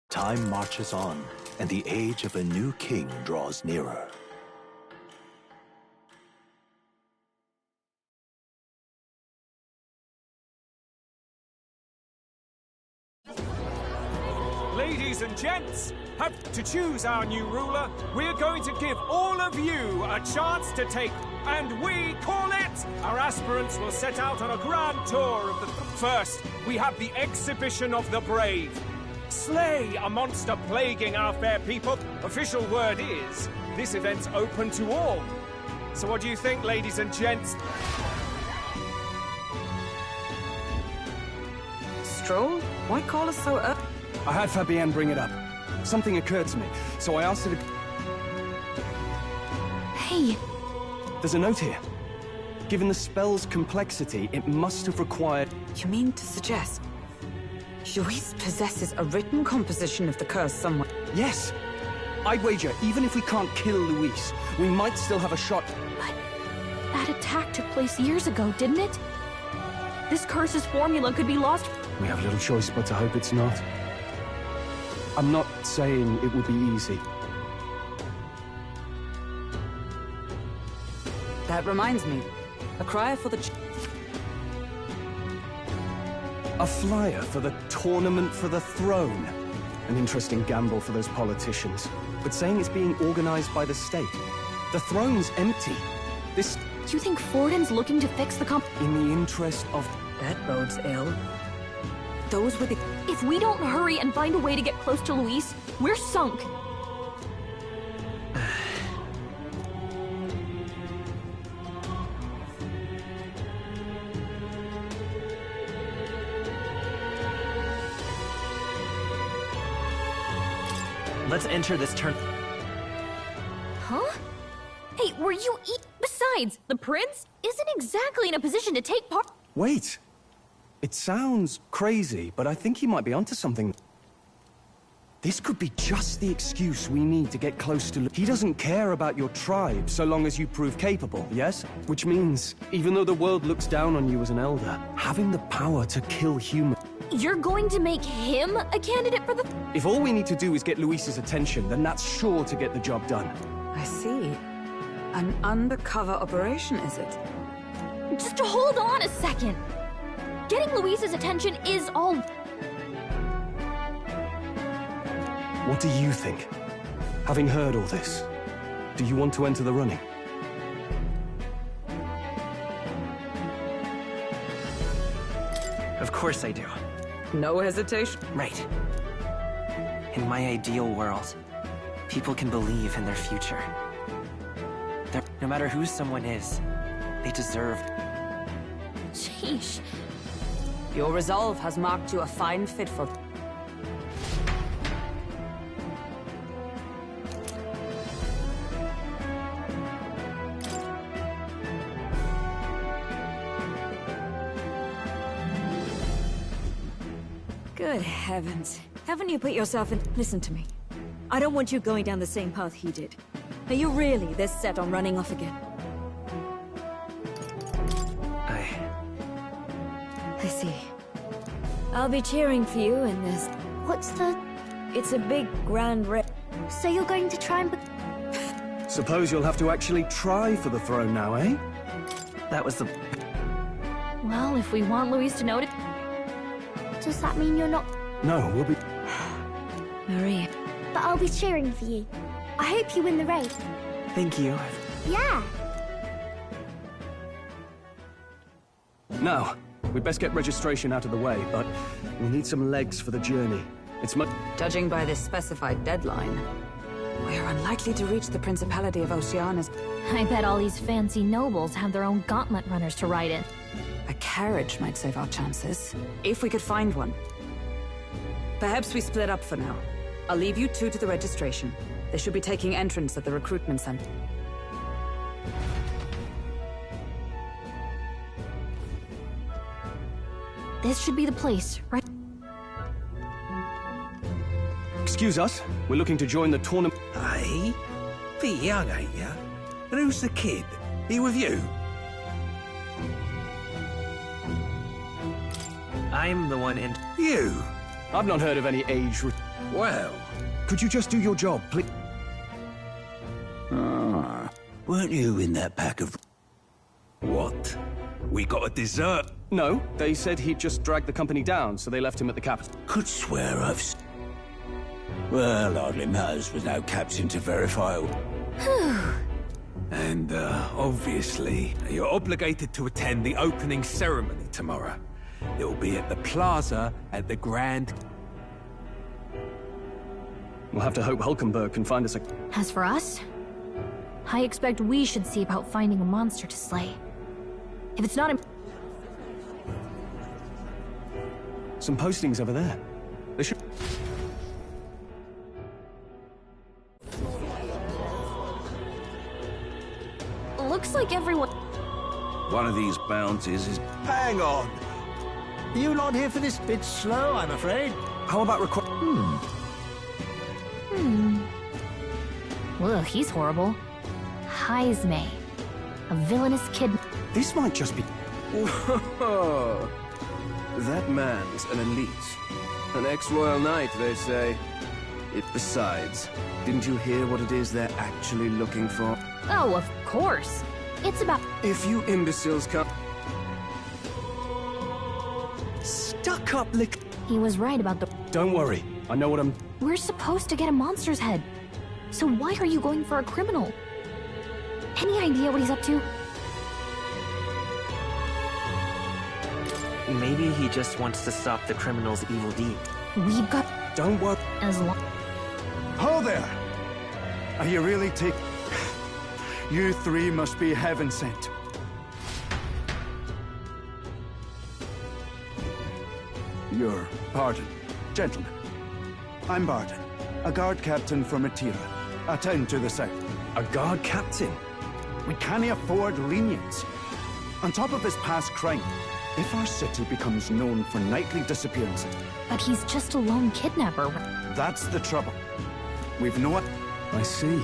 Time marches on, and the age of a new king draws nearer. Ladies and gents, to choose our new ruler, we're going to give all of you a chance to take, and we call it! Our aspirants will set out on a grand tour of the... First, we have the exhibition of the brave. Slay a monster plaguing our fair people. Official word is, this event's open to all. So what do you think, ladies and gents? Stroll? Why call us so early? I had Fabienne bring it up. Something occurred to me, so I asked her to... Hey! There's a note here. Given the spell's complexity, it must have required... You mean to suggest Luis possesses a written composition of the curse somewhere? Yes! I'd wager, even if we can't kill Luis, we might still have a shot... That attack took place years ago, didn't it? This curse's formula could be lost. We have little choice but to hope it's not. I'm not saying it would be easy. That reminds me. A crier for the... A flyer for the tournament for the throne. An interesting gamble for those politicians. But saying it's being organized by the state. The throne's empty. This... Do you think Forden's looking to fix the In the interest of... That bodes ill. Those were the... If we don't hurry and find a way to get close to Luis, we're sunk. Let's enter this turn. Huh? Hey, were you Besides, the prince isn't exactly in a position to take part. Wait. It sounds crazy, but I think he might be onto something. This could be just the excuse we need to get close to... He doesn't care about your tribe so long as you prove capable, yes? Which means, even though the world looks down on you as an elder, having the power to kill humans... You're going to make him a candidate for the... If all we need to do is get Luis's attention, then that's sure to get the job done. I see. An undercover operation, is it? Just hold on a second. Getting Luis's attention is all... What do you think? Having heard all this, do you want to enter the running? Of course I do. No hesitation. Right. In my ideal world, people can believe in their future. No matter who someone is, they deserve... Sheesh. Your resolve has marked you a fine fit for... Good heavens. Haven't you put yourself in... Listen to me. I don't want you going down the same path he did. Are you really this set on running off again? I see. I'll be cheering for you in this. What's the... It's a big, grand So you're going to try and... Suppose you'll have to actually try for the throne now, eh? That was the... Well, if we want Luis to know it... Does that mean you're not... No, we'll be... Marie. But I'll be cheering for you. I hope you win the race. Thank you. Yeah. Now, we'd best get registration out of the way, but we'll need some legs for the journey. It's much... Judging by this specified deadline, we're unlikely to reach the Principality of Oceanus. I bet all these fancy nobles have their own gauntlet runners to ride in. A carriage might save our chances, if we could find one. Perhaps we split up for now. I'll leave you two to the registration. They should be taking entrance at the recruitment center. This should be the place, right? Excuse us, we're looking to join the tournament... Aye? Bit young, ain't ya? And who's the kid? He with you? I'm the one in... You? I've not heard of any age... Well... Could you just do your job, please? Ah, weren't you in that pack of... What? We got a dessert? No, they said he'd just dragged the company down, so they left him at the capital. Could swear I've... Well, hardly matters with no captain to verify all. And, obviously, you're obligated to attend the opening ceremony tomorrow. It'll be at the plaza at the Grand... We'll have to hope Hulkenberg can find us a... As for us, I expect we should see about finding a monster to slay. If it's not... Some postings over there. They should... Looks like everyone... One of these bounties is... Hang on! You not here for this bit slow, I'm afraid. How about Well, he's horrible. Heisme. A villainous kid. This might just be... Whoa! That man's an elite. An ex-royal knight, they say. Besides, didn't you hear what it is they're actually looking for? Oh, of course. It's about... If you imbeciles come... Stuck up lick... He was right about the... Don't worry. I know what I'm... We're supposed to get a monster's head. So why are you going for a criminal? Any idea what he's up to? Maybe he just wants to stop the criminal's evil deed. We've got... Don't worry. As long... Ho there! Are you really You three must be heaven sent. Your pardon, gentlemen. I'm Barton, a guard captain from Atira. Attend to the south. A guard captain? We can't afford lenience. On top of his past crime, if our city becomes known for nightly disappearances... But he's just a lone kidnapper. That's the trouble. We've no... I see.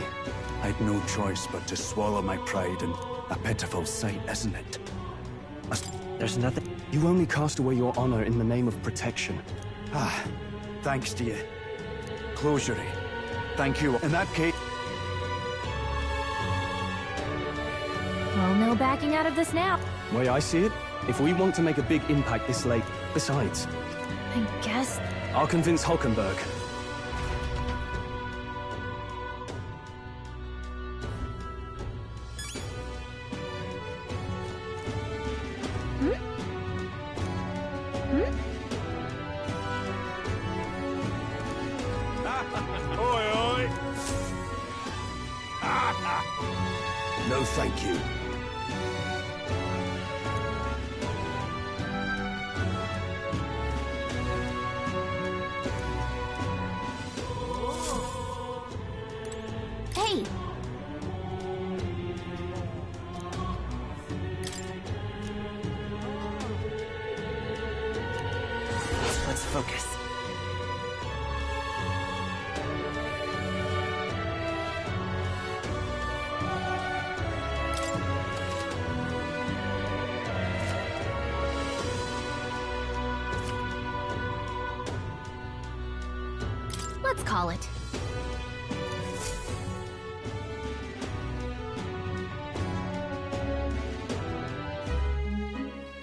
I'd no choice but to swallow my pride, and a pitiful sight, isn't it? There's nothing... You only cast away your honor in the name of protection. Ah, thanks to you. Closure. Thank you. In that case... Well, no backing out of this now. Way I see it, if we want to make a big impact this late... Besides... I guess... I'll convince Hulkenberg. No, thank you. Hey! Let's focus. Let's call it.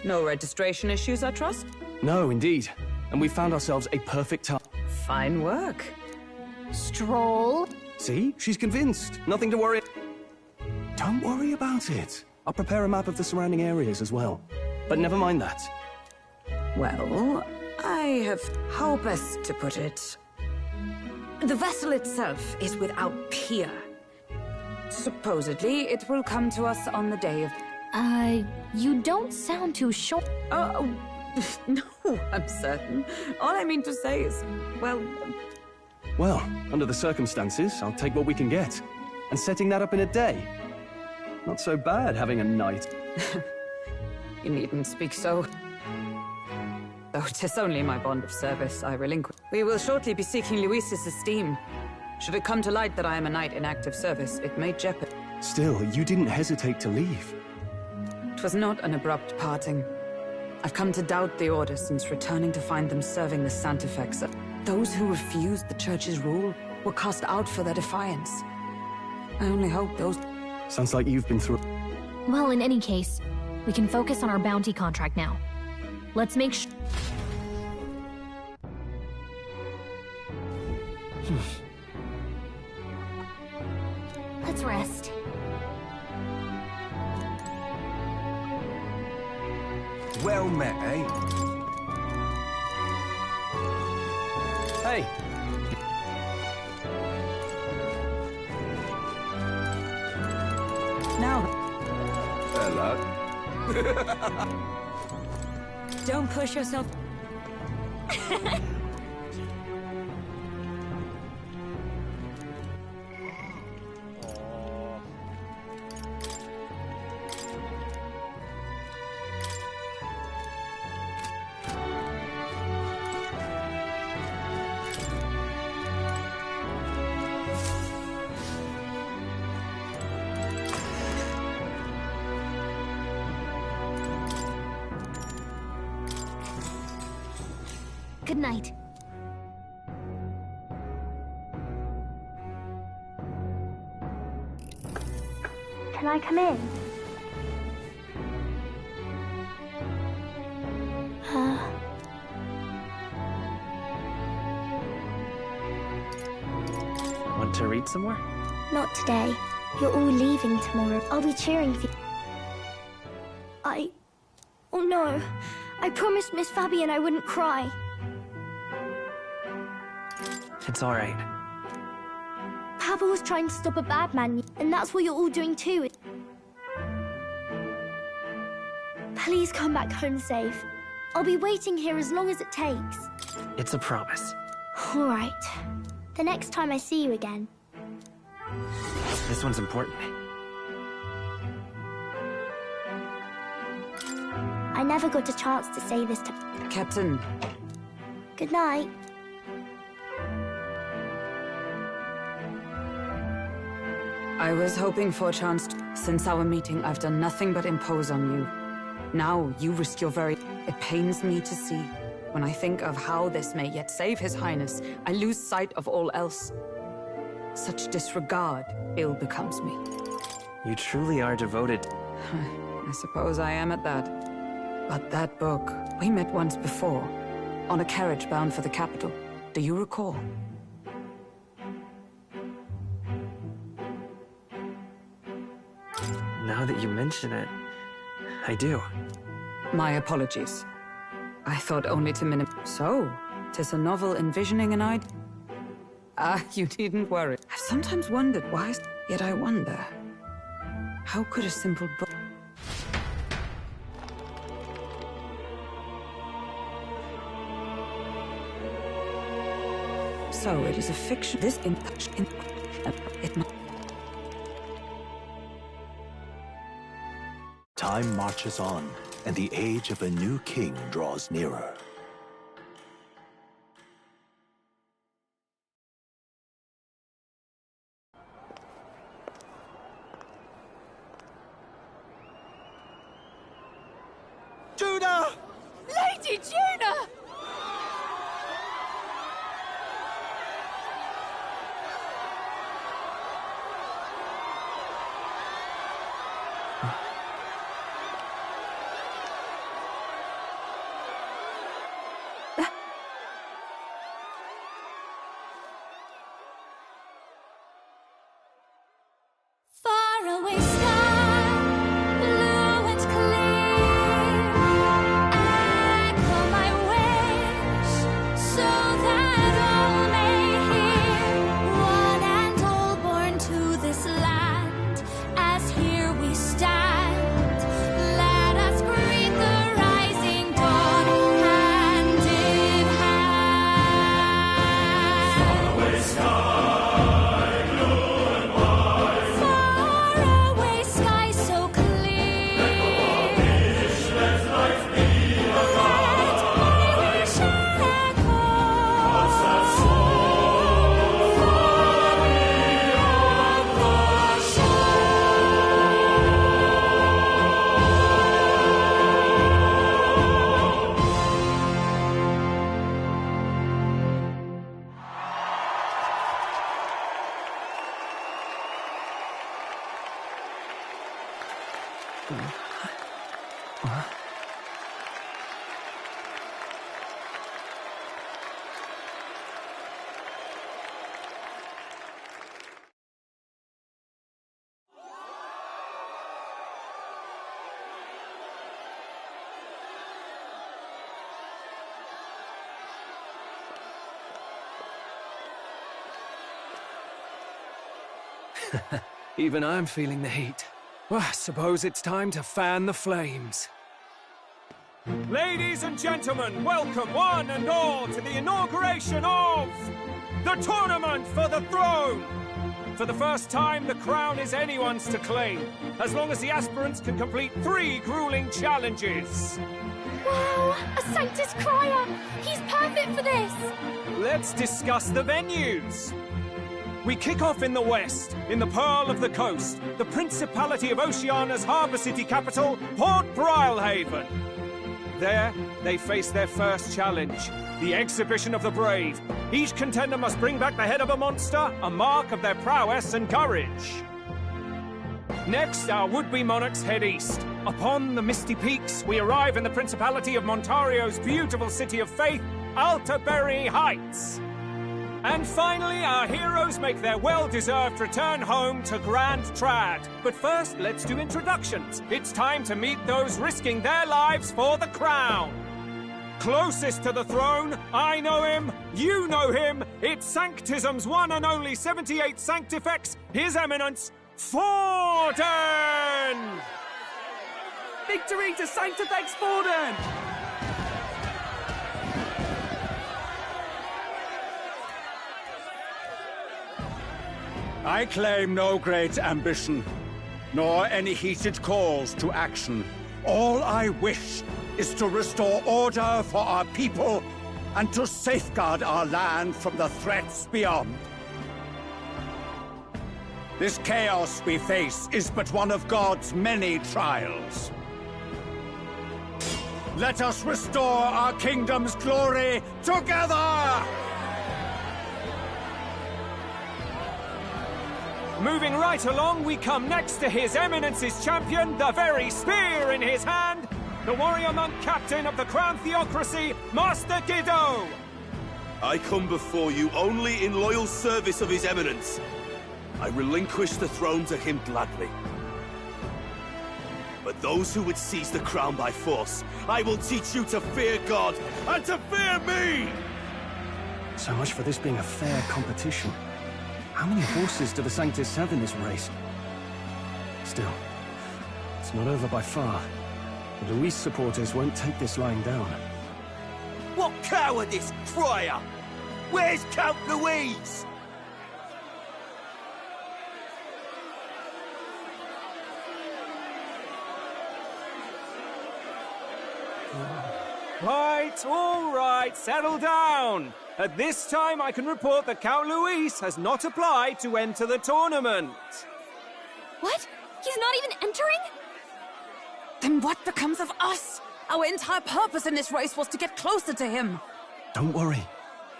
No registration issues, I trust? No, indeed. And we found ourselves a perfect time. Fine work. Stroll. See? She's convinced. Nothing to worry... Don't worry about it. I'll prepare a map of the surrounding areas as well. But never mind that. Well, I have... How best to put it? The vessel itself is without peer. Supposedly, it will come to us on the day of... You don't sound too sure. Oh, no, I'm certain. All I mean to say is, well... Well, under the circumstances, I'll take what we can get. And setting that up in a day. Not so bad, having a night. You needn't speak so. Though 'tis only my bond of service I relinquish. We will shortly be seeking Luis's esteem. Should it come to light that I am a knight in active service, it may jeopardize. Still, you didn't hesitate to leave. It was not an abrupt parting. I've come to doubt the Order since returning to find them serving the Santifex. Those who refused the Church's rule were cast out for their defiance. I only hope those... Sounds like you've been through... Well, in any case, we can focus on our bounty contract now. Let's make sure... Let's rest. Well met, eh? Hey! Now... Hello. Don't push yourself. Good night. Can I come in? Want to read some more? Not today. You're all leaving tomorrow. I'll be cheering for you. Oh no. I promised Miss Fabian I wouldn't cry. It's all right. Papa was trying to stop a bad man, and that's what you're all doing too. Please come back home safe. I'll be waiting here as long as it takes. It's a promise. All right. The next time I see you again. This one's important. I never got a chance to say this to... Captain. Good night. I was hoping for a chance to... Since our meeting, I've done nothing but impose on you. Now, you risk your very... It pains me to see. When I think of how this may yet save His Highness, I lose sight of all else. Such disregard ill becomes me. You truly are devoted. I suppose I am at that. But that book, we met once before, on a carriage bound for the capital. Do you recall? Now that you mention it, I do. My apologies. I thought only to So, 'tis a novel envisioning an idea? You needn't worry. I've sometimes wondered why, yet I wonder. How could a simple book... So, it is a fiction. This Time marches on, and the age of a new king draws nearer. Judah! Lady Judah! Even I'm feeling the heat. Well, I suppose it's time to fan the flames. Ladies and gentlemen, welcome one and all to the inauguration of the Tournament for the Throne! For the first time, the crown is anyone's to claim, as long as the aspirants can complete 3 grueling challenges. Wow! A Sanctus Crier! He's perfect for this! Let's discuss the venues. We kick off in the west, in the Pearl of the Coast, the Principality of Oceania's harbour city capital, Port Brilehaven. There, they face their first challenge, the exhibition of the brave. Each contender must bring back the head of a monster, a mark of their prowess and courage. Next, our would-be monarchs head east. Upon the misty peaks, we arrive in the Principality of Montario's beautiful city of faith, Altaberry Heights. And finally, our heroes make their well-deserved return home to Grand Trad. But first, let's do introductions. It's time to meet those risking their lives for the crown. Closest to the throne, I know him, you know him. It's Sanctism's one and only 78th Sanctifex, His Eminence, Forden! Victory to Sanctifex Forden! I claim no great ambition, nor any heated calls to action. All I wish is to restore order for our people and to safeguard our land from the threats beyond. This chaos we face is but one of God's many trials. Let us restore our kingdom's glory together! Moving right along, we come next to His Eminence's champion, the very spear in his hand, the warrior monk captain of the Crown Theocracy, Master Guido! I come before you only in loyal service of His Eminence. I relinquish the throne to him gladly. But those who would seize the crown by force, I will teach you to fear God and to fear me! So much for this being a fair competition. How many horses do the Sanctis have in this race? Still, it's not over by far. The Luis supporters won't take this lying down. What cowardice, Friar! Where's Count Louise? Right, all right, settle down. At this time, I can report that Count Luis has not applied to enter the tournament. What? He's not even entering? Then what becomes of us? Our entire purpose in this race was to get closer to him. Don't worry.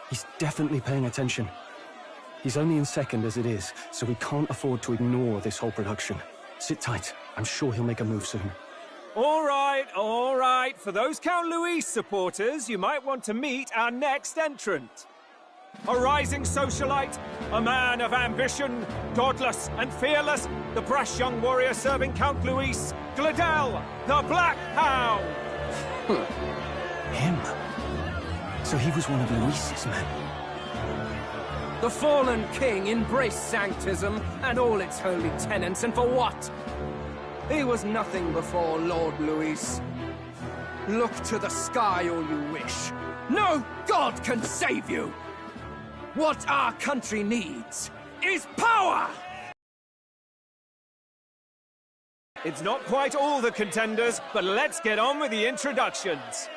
He's definitely paying attention. He's only in second as it is, so we can't afford to ignore this whole production. Sit tight. I'm sure he'll make a move soon. All right. For those Count Luis supporters, you might want to meet our next entrant. A rising socialite, a man of ambition, godless and fearless, the brash young warrior serving Count Luis, Gladel, the Black Hound! Him? So he was one of Luis's men? The fallen king embraced Sanctism and all its holy tenets, and for what? He was nothing before Lord Luis. Look to the sky all you wish. No god can save you! What our country needs is power! It's not quite all the contenders, but let's get on with the introductions.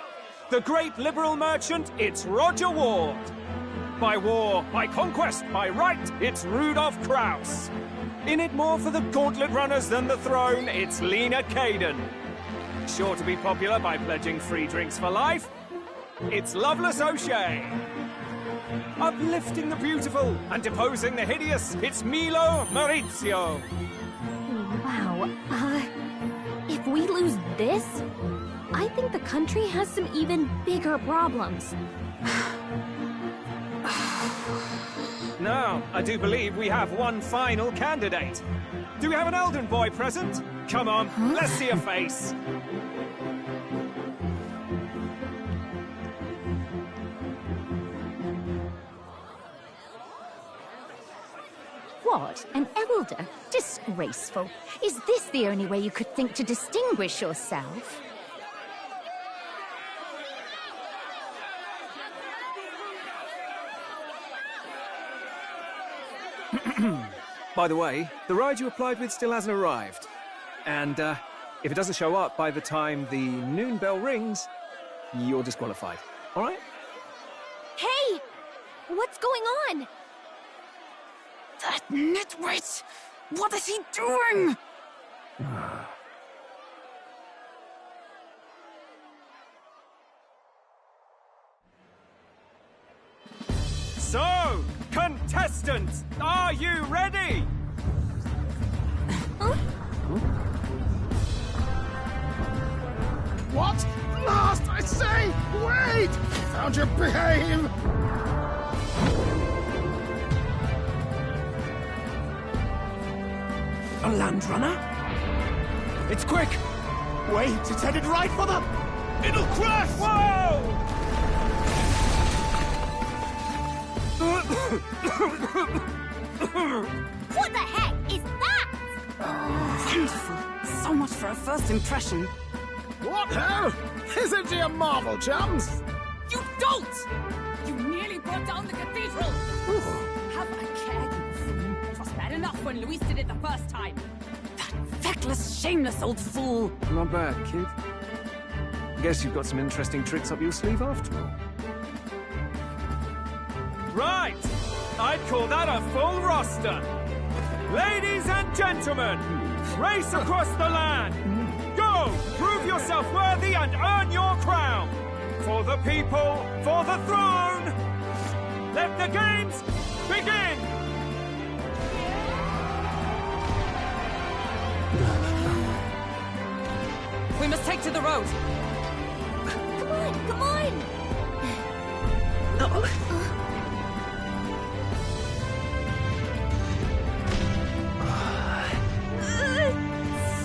The great liberal merchant, it's Roger Ward. By war, by conquest, by right, it's Rudolph Kraus. In it more for the gauntlet runners than the throne, it's Lena Caden. Sure to be popular by pledging free drinks for life, it's Loveless O'Shea. Uplifting the beautiful and deposing the hideous, it's Milo Maurizio. Wow, if we lose this, I think the country has some even bigger problems. Now, I do believe we have one final candidate. Do we have an Elden boy present? Come on, let's see a face. What? An elder? Disgraceful. Is this the only way you could think to distinguish yourself? By the way, the ride you applied with still hasn't arrived. And, if it doesn't show up by the time the noon bell rings, you're disqualified. All right? Hey! What's going on? That nitwit! What is he doing? contestants, are you ready? What? Last, I say! Wait! Found you behave! A land runner? It's quick! Wait, it's headed right for the... It'll crash! Whoa! What the heck is that? Wonderful. So much for a first impression. What ho? Isn't she a marvel, chums? You don't! You nearly brought down the cathedral! Have a care, you fool. It was bad enough when Luis did it the first time. That feckless, shameless old fool. Not bad, kid. Guess you've got some interesting tricks up your sleeve after all. Right! I'd call that a full roster. Ladies and gentlemen, race across the land. Go! Prove yourself worthy and earn your crown. For the people, for the throne. Let the games begin! We must take to the road. Come on, come on!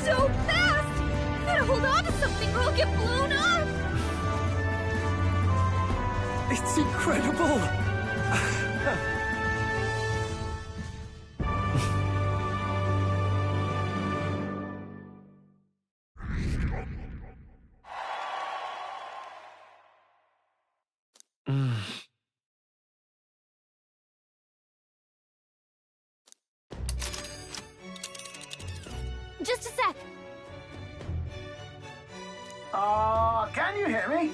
So fast! Gotta hold on to something or I'll get blown up! It's incredible! Just a sec. Can you hear me?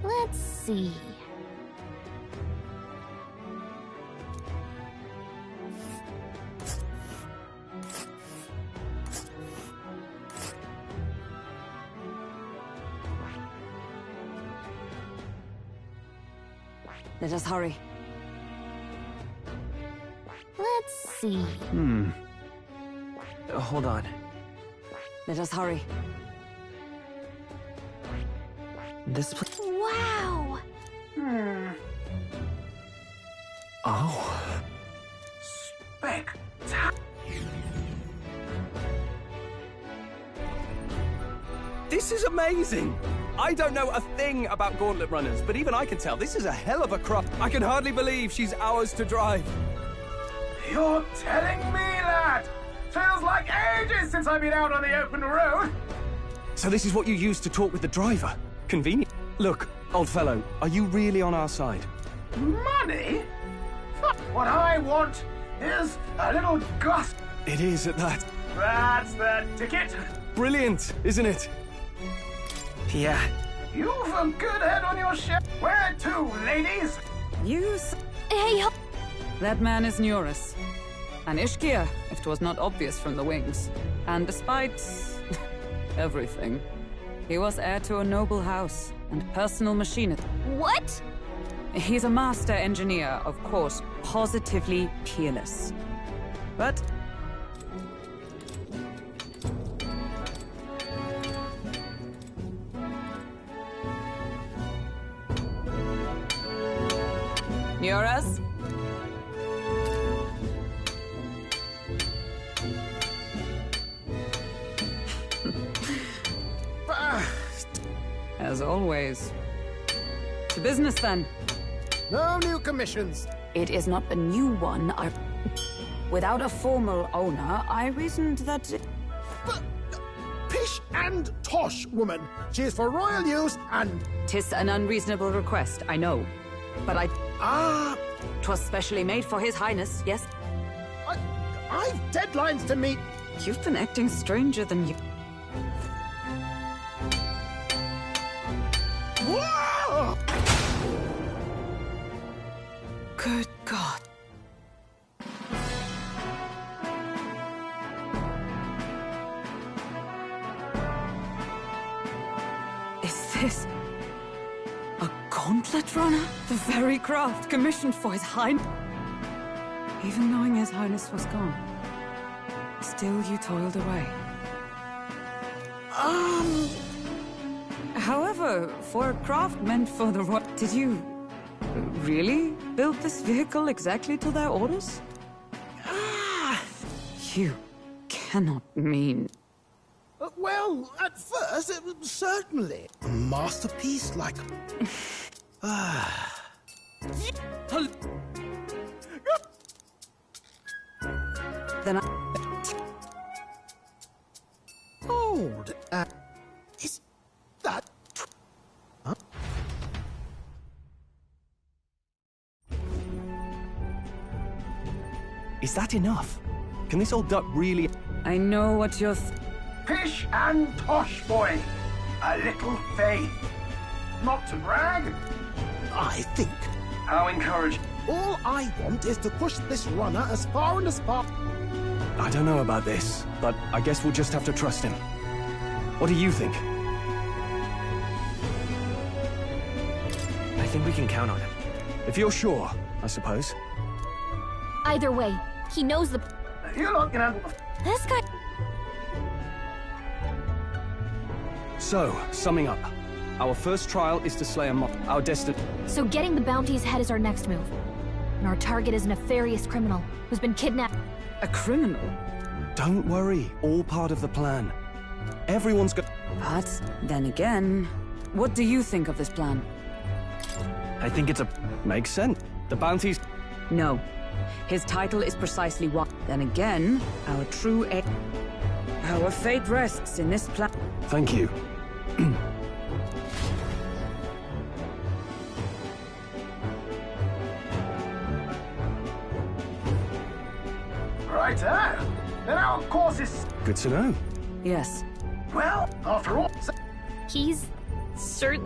Let's see. Let us hurry. Let's see. Hold on. Let us hurry. This Wow! Oh. This is amazing! I don't know a thing about gauntlet runners, but even I can tell this is a hell of a craft. I can hardly believe she's ours to drive. You're telling me, lad? Feels like ages since I've been out on the open road. So this is what you use to talk with the driver? Convenient. Look, old fellow, are you really on our side? Money? What I want is a little gust. It is at that. That's the ticket. Brilliant, isn't it? Yeah. You've a good head on your ship. Where to, ladies? Hey, That man is Neurus. An Ishkia, if 'twas not obvious from the wings. And despite everything, he was heir to a noble house and personal machinist. what? He's a master engineer, of course, positively peerless. But Neurus? As always. To business, then. No new commissions. It is not a new one. Without a formal owner, I reasoned that... Pish and tosh, woman. She is for royal use and... 'Tis an unreasonable request, I know. But I... 'Twas specially made for His Highness, yes? I've deadlines to meet. You've been acting stranger than you... Whoa! Good God. A gauntlet runner? The very craft commissioned for His Highness. Even knowing His Highness was gone, still you toiled away. However, for a craft meant for the royal, did you really build this vehicle exactly to their orders? You cannot mean... Well, at first, it was certainly a masterpiece like... Then I... Hold, is that... Huh? Is that enough? Can this old duck really... I know what you're... Pish and tosh, boy. A little faith. Not to brag. I think. How encouraging. All I want is to push this runner as far and as far... I don't know about this, but I guess we'll just have to trust him. What do you think? I think we can count on him. If you're sure, I suppose. Either way, he knows the... You're not gonna... This guy... So, summing up. Our first trial is to slay a mob. Our destiny... So getting the bounty's head is our next move. And our target is a nefarious criminal who's been kidnapped. A criminal? Don't worry, all part of the plan. Everyone's got... But, then again, what do you think of this plan? I think it's a... Makes sense. The bounty's... No. His title is precisely what... Then again, our true aim... Our fate rests in this plan... Thank you. Right there. Then our course is... Good to know. Yes. Well, after all... He's certain...